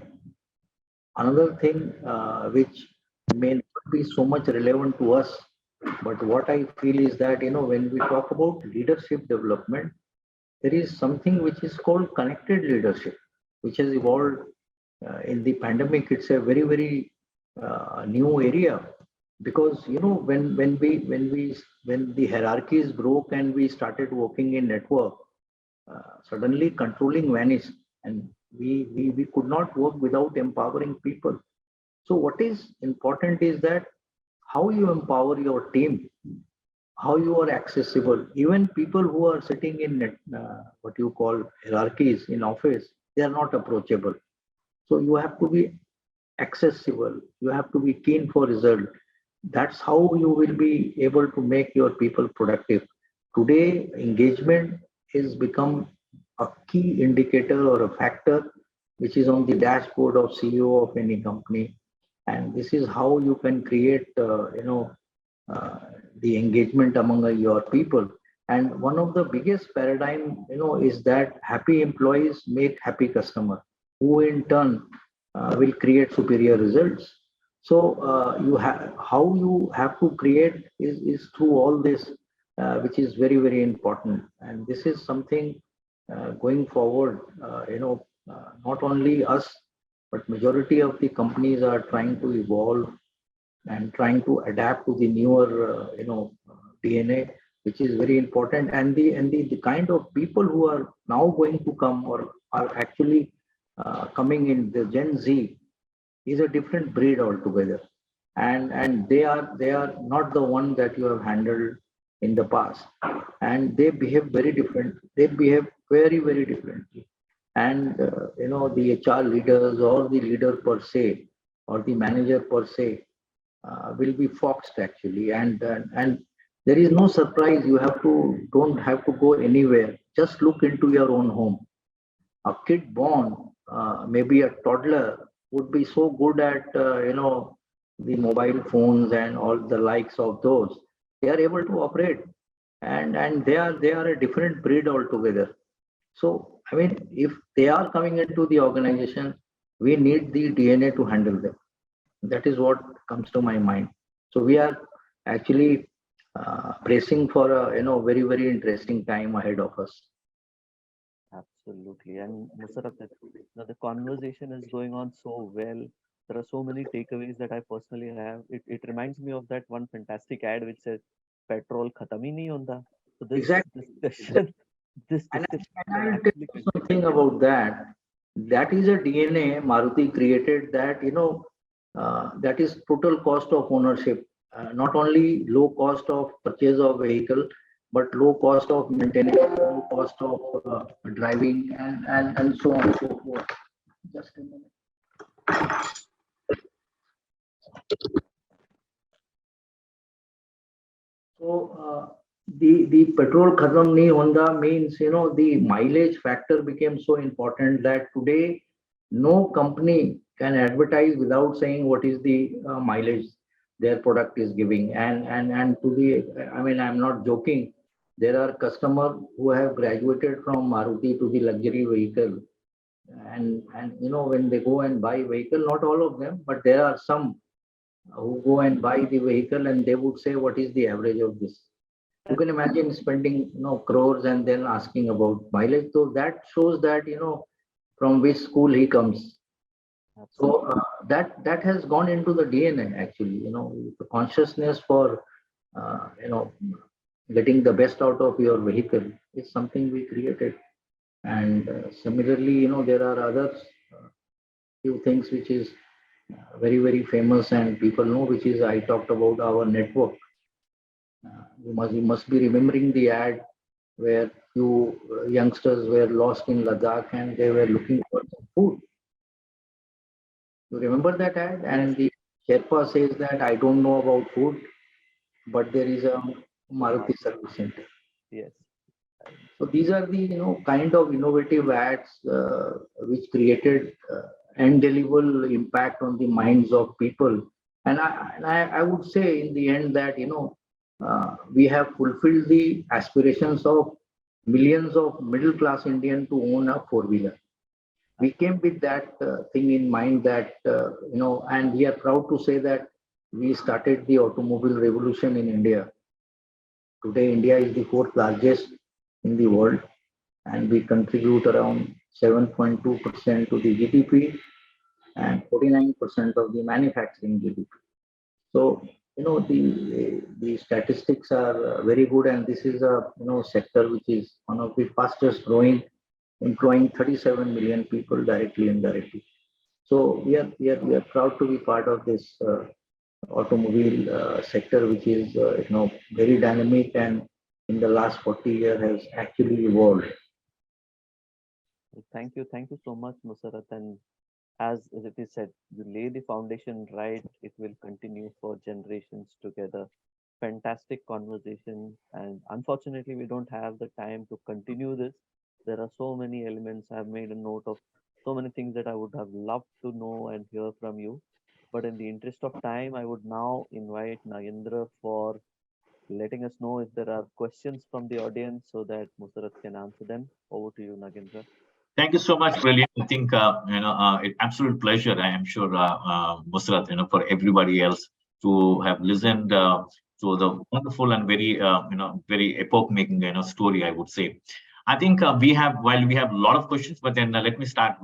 Another thing which may not be so much relevant to us, but what I feel is that, when we talk about leadership development, there is something which is called connected leadership, which has evolved in the pandemic. It's a very, very new area, because when the hierarchies broke and we started working in network, suddenly controlling vanished, and we could not work without empowering people. So what is important is that how you empower your team, how you are accessible. Even people who are sitting in what you call hierarchies in office, they are not approachable. So you have to be accessible. You have to be keen for result. That's how you will be able to make your people productive. Today, engagement is become a key indicator or a factor which is on the dashboard of CEO of any company. And this is how you can create, uh, the engagement among your people. And one of the biggest paradigm, is that happy employees make happy customer, who in turn will create superior results. So you have how you have to create is through all this, which is very very important. And this is something going forward. Not only us, but majority of the companies are trying to evolve and trying to adapt to the newer DNA, which is very important. And the kind of people who are now going to come or are actually coming in, the Gen Z is a different breed altogether. And they are not the one that you have handled in the past, and they behave very different. They behave very very differently. And the HR leaders or the leader per se or the manager per se will be foxed actually. And there is no surprise. You have to don't have to go anywhere. Just look into your own home. A kid born, maybe a toddler, would be so good at the mobile phones and all the likes of those. They are able to operate, and they are a different breed altogether. So I mean, if they are coming into the organization, we need the DNA to handle them. That is what comes to my mind. So we are actually bracing for a very very interesting time ahead of us. Absolutely. And Mussarrat, the conversation is going on so well. There are so many takeaways that I personally have. It reminds me of that one fantastic ad which says petrol khatam hi nahi honda. So Exactly. discussion, this And, discussion and can I'll tell actually you continue. something about that. That is a DNA Maruti created, that, that is total cost of ownership. Not only low cost of purchase of vehicle, but low cost of maintenance, low cost of driving, and so on and so forth. Just a minute. So the petrol khatam nahi honda means, the mileage factor became so important that today no company can advertise without saying what is the mileage their product is giving. And to the, I mean, I'm not joking. There are customers who have graduated from Maruti to the luxury vehicle, and when they go and buy vehicle, not all of them, but there are some who go and buy the vehicle and they would say what is the average of this. You can imagine spending crores and then asking about mileage. So that shows that from which school he comes. So Absolutely. that has gone into the DNA actually. The consciousness for getting the best out of your vehicle is something we created. And similarly, there are other few things which is very very famous and people know, which is I talked about our network. You must be remembering the ad where few youngsters were lost in Ladakh and they were looking for some food. You remember that ad? Yes, And the Sherpa says that I don't know about food, but there is a Maruti Maruti. service center. Yes. So these are the kind of innovative ads which created indelible impact on the minds of people. And I would say in the end that we have fulfilled the aspirations of millions of middle class Indian to own a four wheeler. We came with that thing in mind, that and we are proud to say that we started the automobile revolution in India. Today, India is the fourth largest in the world, and we contribute around 7.2% to the GDP and 49% of the manufacturing GDP. So, the statistics are very good, and this is a sector which is one of the fastest growing employing 37 million people directly and indirectly. So we are proud to be part of this automobile sector, which is very dynamic and in the last 40 years has actually evolved. Thank you so much, Mussarrat. And as it is said, you lay the foundation right, it will continue for generations together. Fantastic conversation. And unfortunately, we don't have the time to continue this. There are so many elements. I've made a note of so many things that I would have loved to know and hear from you. But in the interest of time, I would now invite Nagendra for letting us know if there are questions from the audience so that Musarat can answer them. Over to you, Nagendra. Thank you so much, Brilliant. I think it's absolute pleasure. I am sure, Mussarrat, for everybody else to have listened to the wonderful and very very epoch-making story, I would say. I think while we have a lot of questions, but then let me start.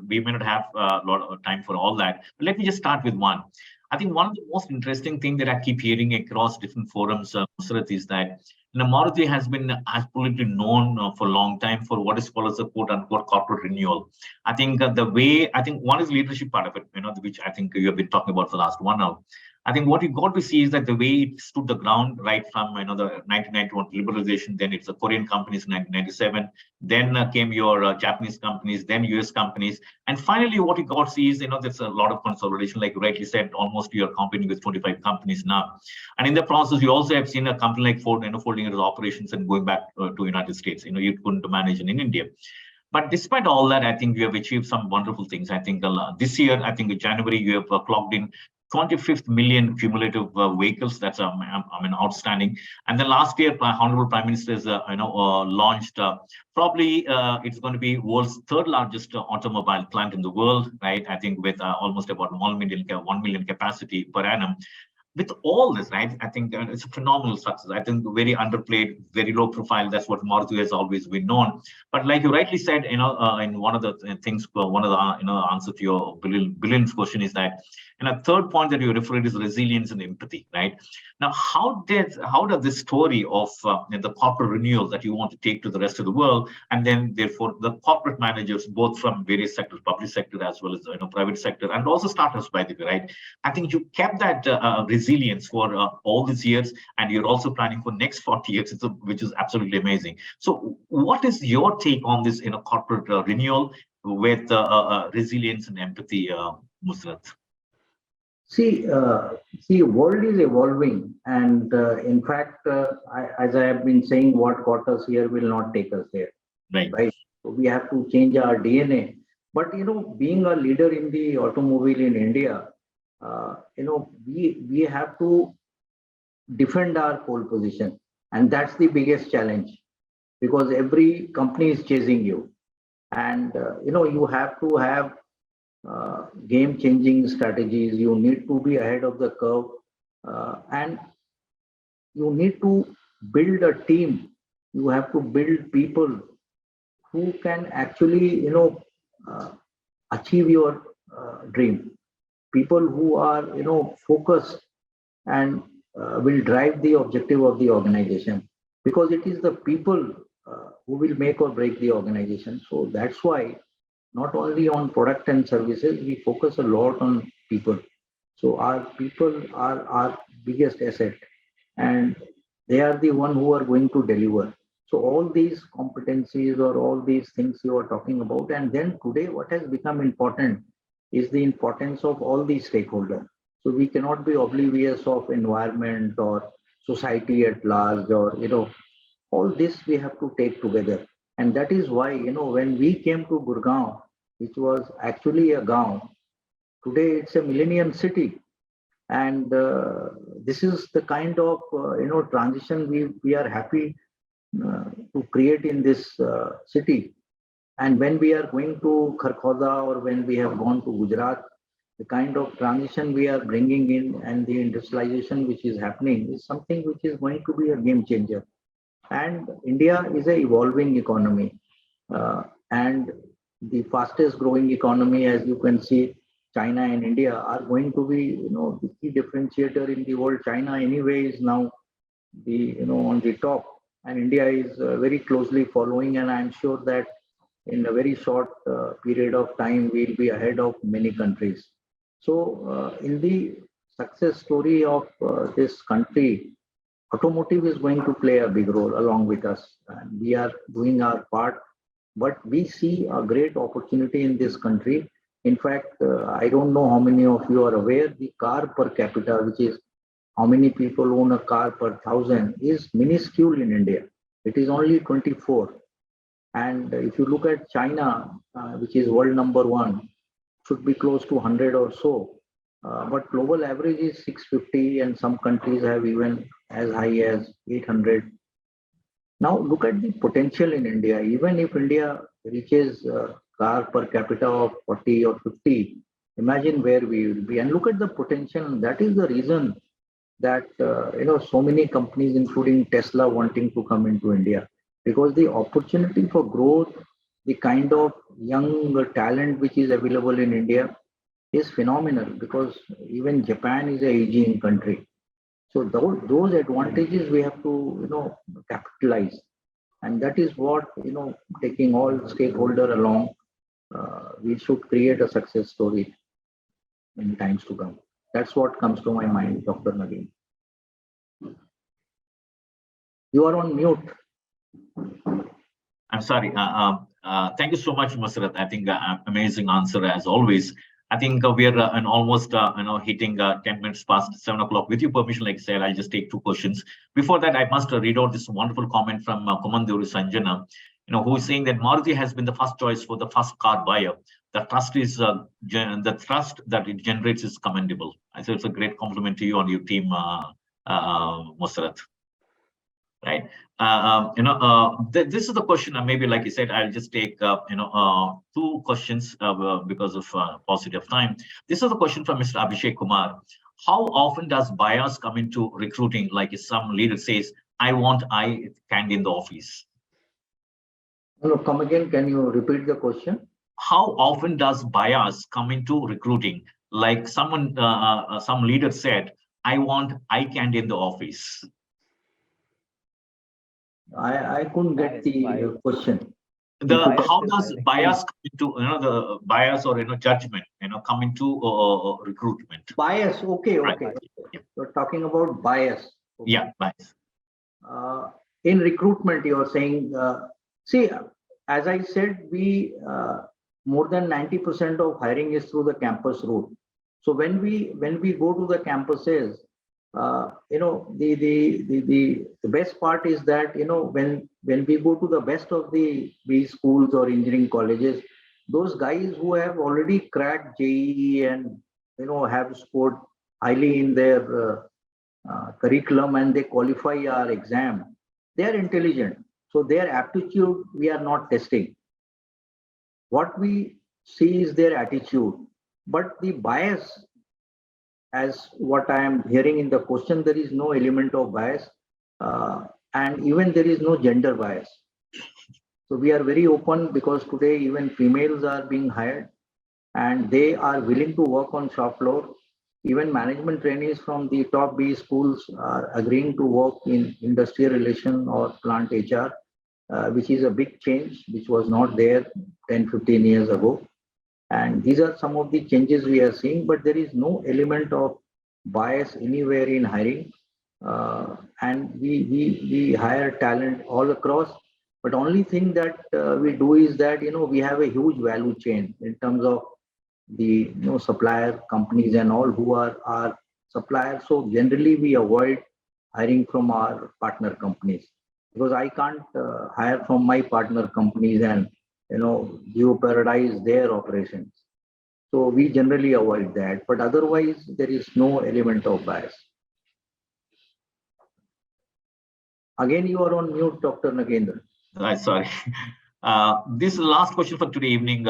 We may not have a lot of time for all that, but let me just start with one. I think one of the most interesting thing that I keep hearing across different forums, Mussarrat, is that Maruti has been absolutely known for a long time for what is called as a quote unquote corporate renewal. I think one is leadership part of it, which I think you have been talking about for the last 1 hour. I think what you got to see is that the way it stood the ground right from the 1991 liberalization, then it's the Korean companies in 1997, then came your Japanese companies, then US companies, and finally what you got to see is there's a lot of consolidation, like you rightly said, almost you're competing with 25 companies now, and in the process you also have seen a company like Ford folding its operations and going back to United States. You couldn't manage in India. But despite all that, I think you have achieved some wonderful things. I think this year, I think in January, you have clocked in 25th million cumulative vehicles. That's outstanding. And then last year, Honorable Prime Minister has launched probably it's going to be world's third largest automobile plant in the world, right? I think with almost about 1 million capacity per annum. With all this, right, I think it's a phenomenal success. I think very underplayed, very low profile. That's what Maruti has always been known. But like you rightly said, in one of the things, one of the answer to your brilliant question is that, and a third point that you referred is resilience and empathy, right? Now, how does this story of the corporate renewal that you want to take to the rest of the world, and then therefore the corporate managers, both from various sectors, public sector as well as private sector, and also startups, by the way, right? I think you kept that resilience for all these years, and you're also planning for next 40 years, which is absolutely amazing. So, what is your take on this corporate renewal with resilience and empathy, Mussarrat? See, world is evolving, and in fact, as I have been saying, what got us here will not take us there. Right. So we have to change our DNA. But being a leader in the automobile in India, we have to defend our pole position, and that's the biggest challenge, because every company is chasing you, and you have to have game-changing strategies. You need to be ahead of the curve, and you need to build a team. You have to build people who can actually, achieve your dream. People who are, focused and will drive the objective of the organization, because it is the people who will make or break the organization. So that's why not only on product and services, we focus a lot on people. So our people are our biggest asset, and they are the one who are going to deliver. So all these competencies or all these things you are talking about, and then today what has become important is the importance of all these stakeholders. So we cannot be oblivious of environment or society at large, or all this we have to take together. And that is why, when we came to Gurgaon, which was actually a gaon, today it's a millennium city. And this is the kind of, transition we are happy to create in this city. And when we are going to Kharkhoda, or when we have gone to Gujarat, the kind of transition we are bringing in and the industrialization which is happening is something which is going to be a game changer. And India is an evolving economy, and the fastest growing economy, as you can see, China and India are going to be, the key differentiator in the world. China anyway is now on the top, and India is very closely following. And I'm sure that in a very short period of time, we'll be ahead of many countries. So, in the success story of this country, automotive is going to play a big role along with us. And we are doing our part, but we see a great opportunity in this country. In fact, I don't know how many of you are aware, the car per capita, which is how many people own a car per thousand, is minuscule in India. It is only 24. And if you look at China, which is world number one, should be close to 100 or so. But global average is 650, and some countries have even as high as 800. Now look at the potential in India. Even if India reaches car per capita of 40 or 50, imagine where we will be. And look at the potential. That is the reason that so many companies, including Tesla, wanting to come into India, because the opportunity for growth, the kind of young talent which is available in India is phenomenal. Because even Japan is a aging country, so those advantages we have to capitalize, and that is what taking all stakeholder along, we should create a success story in times to come. That's what comes to my mind, Dr. Nagin. You are on mute. I'm sorry. Thank you so much, Mussarrat. I think amazing answer as always. I think we are almost hitting 10 minutes past 7 o'clock. With your permission, like I said, I'll just take two questions. Before that, I must read out this wonderful comment from Komanduri Sanjana, who is saying that Maruti has been the first choice for the first car buyer. The trust is the trust that it generates is commendable. I say it's a great compliment to you and your team, Mussarrat. Right. This is the question. Maybe, like you said, I'll just take two questions because of paucity of time. This is a question from Mr. Abhishek Kumar. How often does bias come into recruiting? Like some leader says, "I want eye candy in the office." No, come again. Can you repeat the question? How often does bias come into recruiting? Like someone, some leader said, "I want eye candy in the office." I couldn't get the question. How does bias come into the bias or judgment come into recruitment? Bias, okay. Right. Yeah. You're talking about bias. Okay. Yeah, bias. In recruitment, you're saying, see, as I said, we more than 90% of hiring is through the campus route. So when we go to the campuses, the best part is that when we go to the best of these schools or engineering colleges, those guys who have already cracked JEE and have scored highly in their curriculum and they qualify our exam, they are intelligent. So their aptitude we are not testing. What we see is their attitude, but the bias, as what I am hearing in the question, there is no element of bias, and even there is no gender bias. So we are very open, because today even females are being hired and they are willing to work on shop floor. Even management trainees from the top B schools are agreeing to work in industrial relation or plant HR, which is a big change, which was not there 10-15 years ago. And these are some of the changes we are seeing, but there is no element of bias anywhere in hiring. And we hire talent all across. But only thing that we do is that we have a huge value chain in terms of the supplier companies and all who are our suppliers. So generally we avoid hiring from our partner companies, because I can't hire from my partner companies and jeopardize their operations. So we generally avoid that, but otherwise there is no element of bias. Again, you are on mute, Dr. Nagendra. Sorry. This last question for today evening,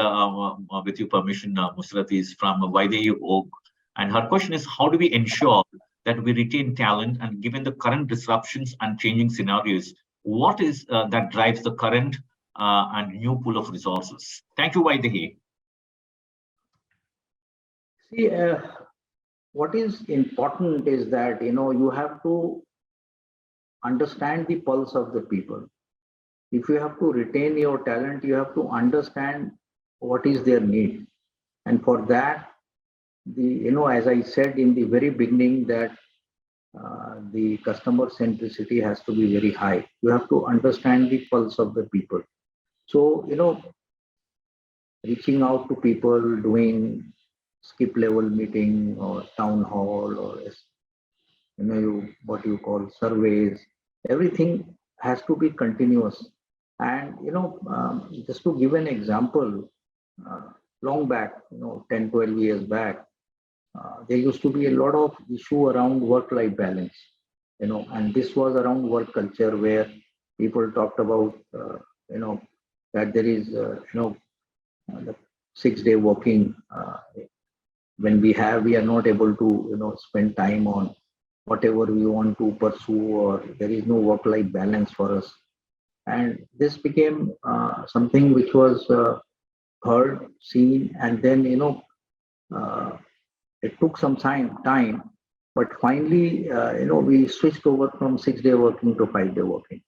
with your permission, Mussarrat, is from Vaidehi Oak. And her question is, how do we ensure that we retain talent, and given the current disruptions and changing scenarios, what is that drives the current and new pool of resources? Thank you, Vaidehi. See, what is important is that, you have to understand the pulse of the people. if you have to retain your talent, you have to understand what is their need. And for that, as I said in the very beginning, that the customer centricity has to be very high. You have to understand the pulse of the people. So, reaching out to people, doing skip level meeting or town hall, or what you call surveys, everything has to be continuous. And just to give an example, uh, long back, 10, 12 years back, there used to be a lot of issue around work-life balance, and this was around work culture, where people talked about, that there is, the 6 day working. When we are not able to, spend time on whatever we want to pursue, or there is no work-life balance for us. And this became something which was heard, seen, and then, uh, it took some time, but finally, we switched over from 6 day working to 5 day working.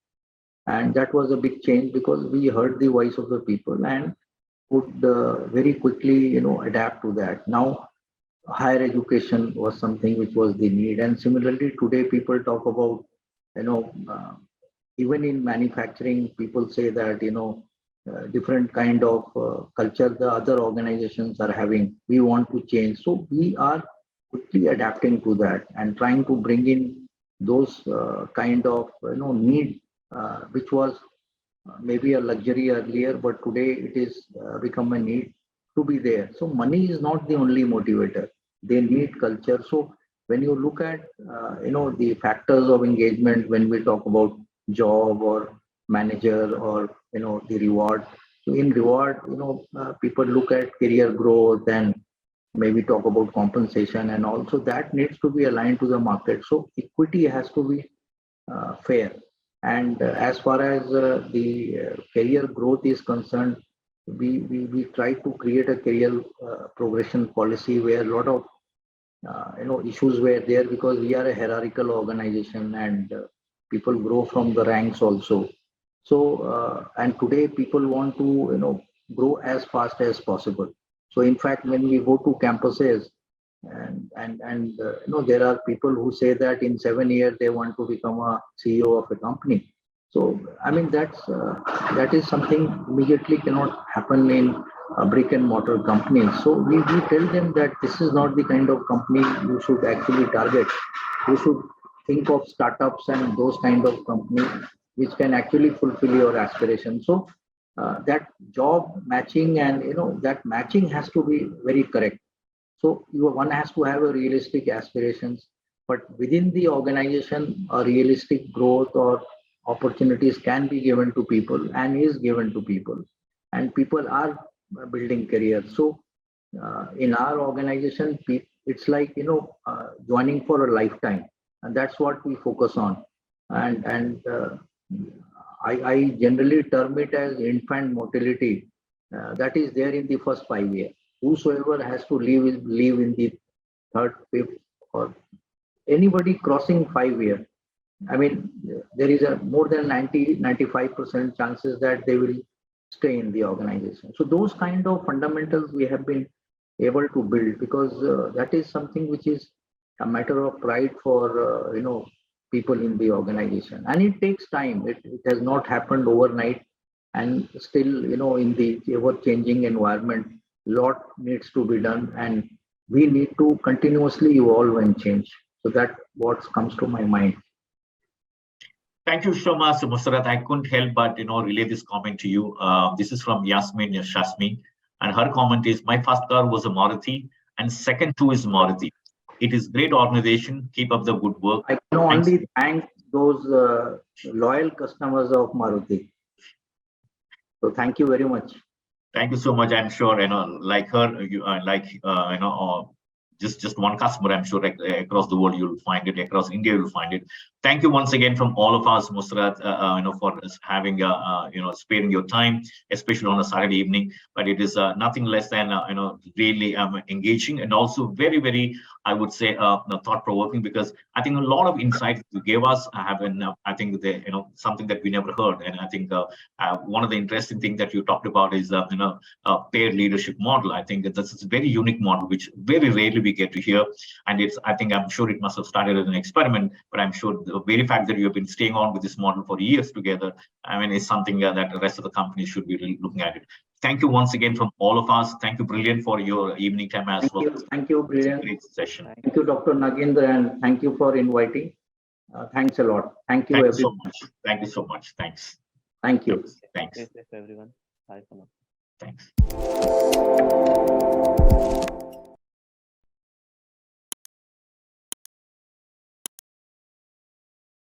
And that was a big change, because we heard the voice of the people and could very quickly, adapt to that. Now, higher education was something which was the need. And similarly, today people talk about, you know, uh, even in manufacturing, people say that, different kind of culture the other organizations are having, we want to change. So we are quickly adapting to that and trying to bring in those kind of, need, which was maybe a luxury earlier, but today it is become a need to be there. So money is not the only motivator. They need culture. So when you look at the factors of engagement, when we talk about job or manager, or the reward. So in reward, people look at career growth and maybe talk about compensation, and also that needs to be aligned to the market. So equity has to be fair. And as far as the career growth is concerned, we try to create a career progression policy, where a lot of issues were there, because we are a hierarchical organization, and people grow from the ranks also. So and today people want to grow as fast as possible. So in fact, when we go to campuses, and there are people who say that in 7 years they want to become a CEO of a company. So I mean, that is something immediately cannot happen in a brick and mortar company. So we tell them that this is not the kind of company you should actually target. You should think of startups and those kind of companies which can actually fulfill your aspirations. So that job matching, and that matching has to be very correct. So one has to have a realistic aspirations, but within the organization, a realistic growth or opportunities can be given to people, and is given to people, and people are building careers. So in our organization, it's like joining for a lifetime, and that's what we focus on. And I generally term it as infant mortality. That is there in the first 5 years. Whosoever has to live in the third, fifth, or anybody crossing 5 years, I mean, there is a more than 90-95% chances that they will stay in the organization. So those kind of fundamentals we have been able to build, because that is something which is a matter of pride for people in the organization, and it takes time. It has not happened overnight, and still, in the ever-changing environment, lot needs to be done, and we need to continuously evolve and change. So that what comes to my mind. Thank you so much, Mussarrat. I couldn't help but relay this comment to you. This is from Yasmin Shasmi, and her comment is: my first car was a Maruti, and second too is Maruti. It is great organization. Keep up the good work. I can only thank those loyal customers of Maruti. So thank you very much. Thank you so much. I'm sure like her, just one customer. I'm sure across the world you'll find it, across India you'll find it. Thank you once again from all of us, Mussarrat, for having sparing your time, especially on a Saturday evening. But it is nothing less than really engaging, and also very, very, I would say, thought provoking, because I think a lot of insights you gave us have been, I think, something that we never heard. And I think one of the interesting things that you talked about is paid leadership model. I think that this is a very unique model, which very rarely we get to hear. And I'm sure it must have started as an experiment, but I'm sure the very fact that you have been staying on with this model for years together, I mean, is something that the rest of the companies should be really looking at it. Thank you once again from all of us. Thank you, Brilliant, for your evening time as well. Thank you, Brilliant. Great session. Thank you, Dr. Nagendra, and thank you for inviting. Thanks a lot. Thank you, Thank you everyone. so much. Thank you so much. Thanks. Thank you. Thanks. Stay safe, everyone. Bye for now. Thanks.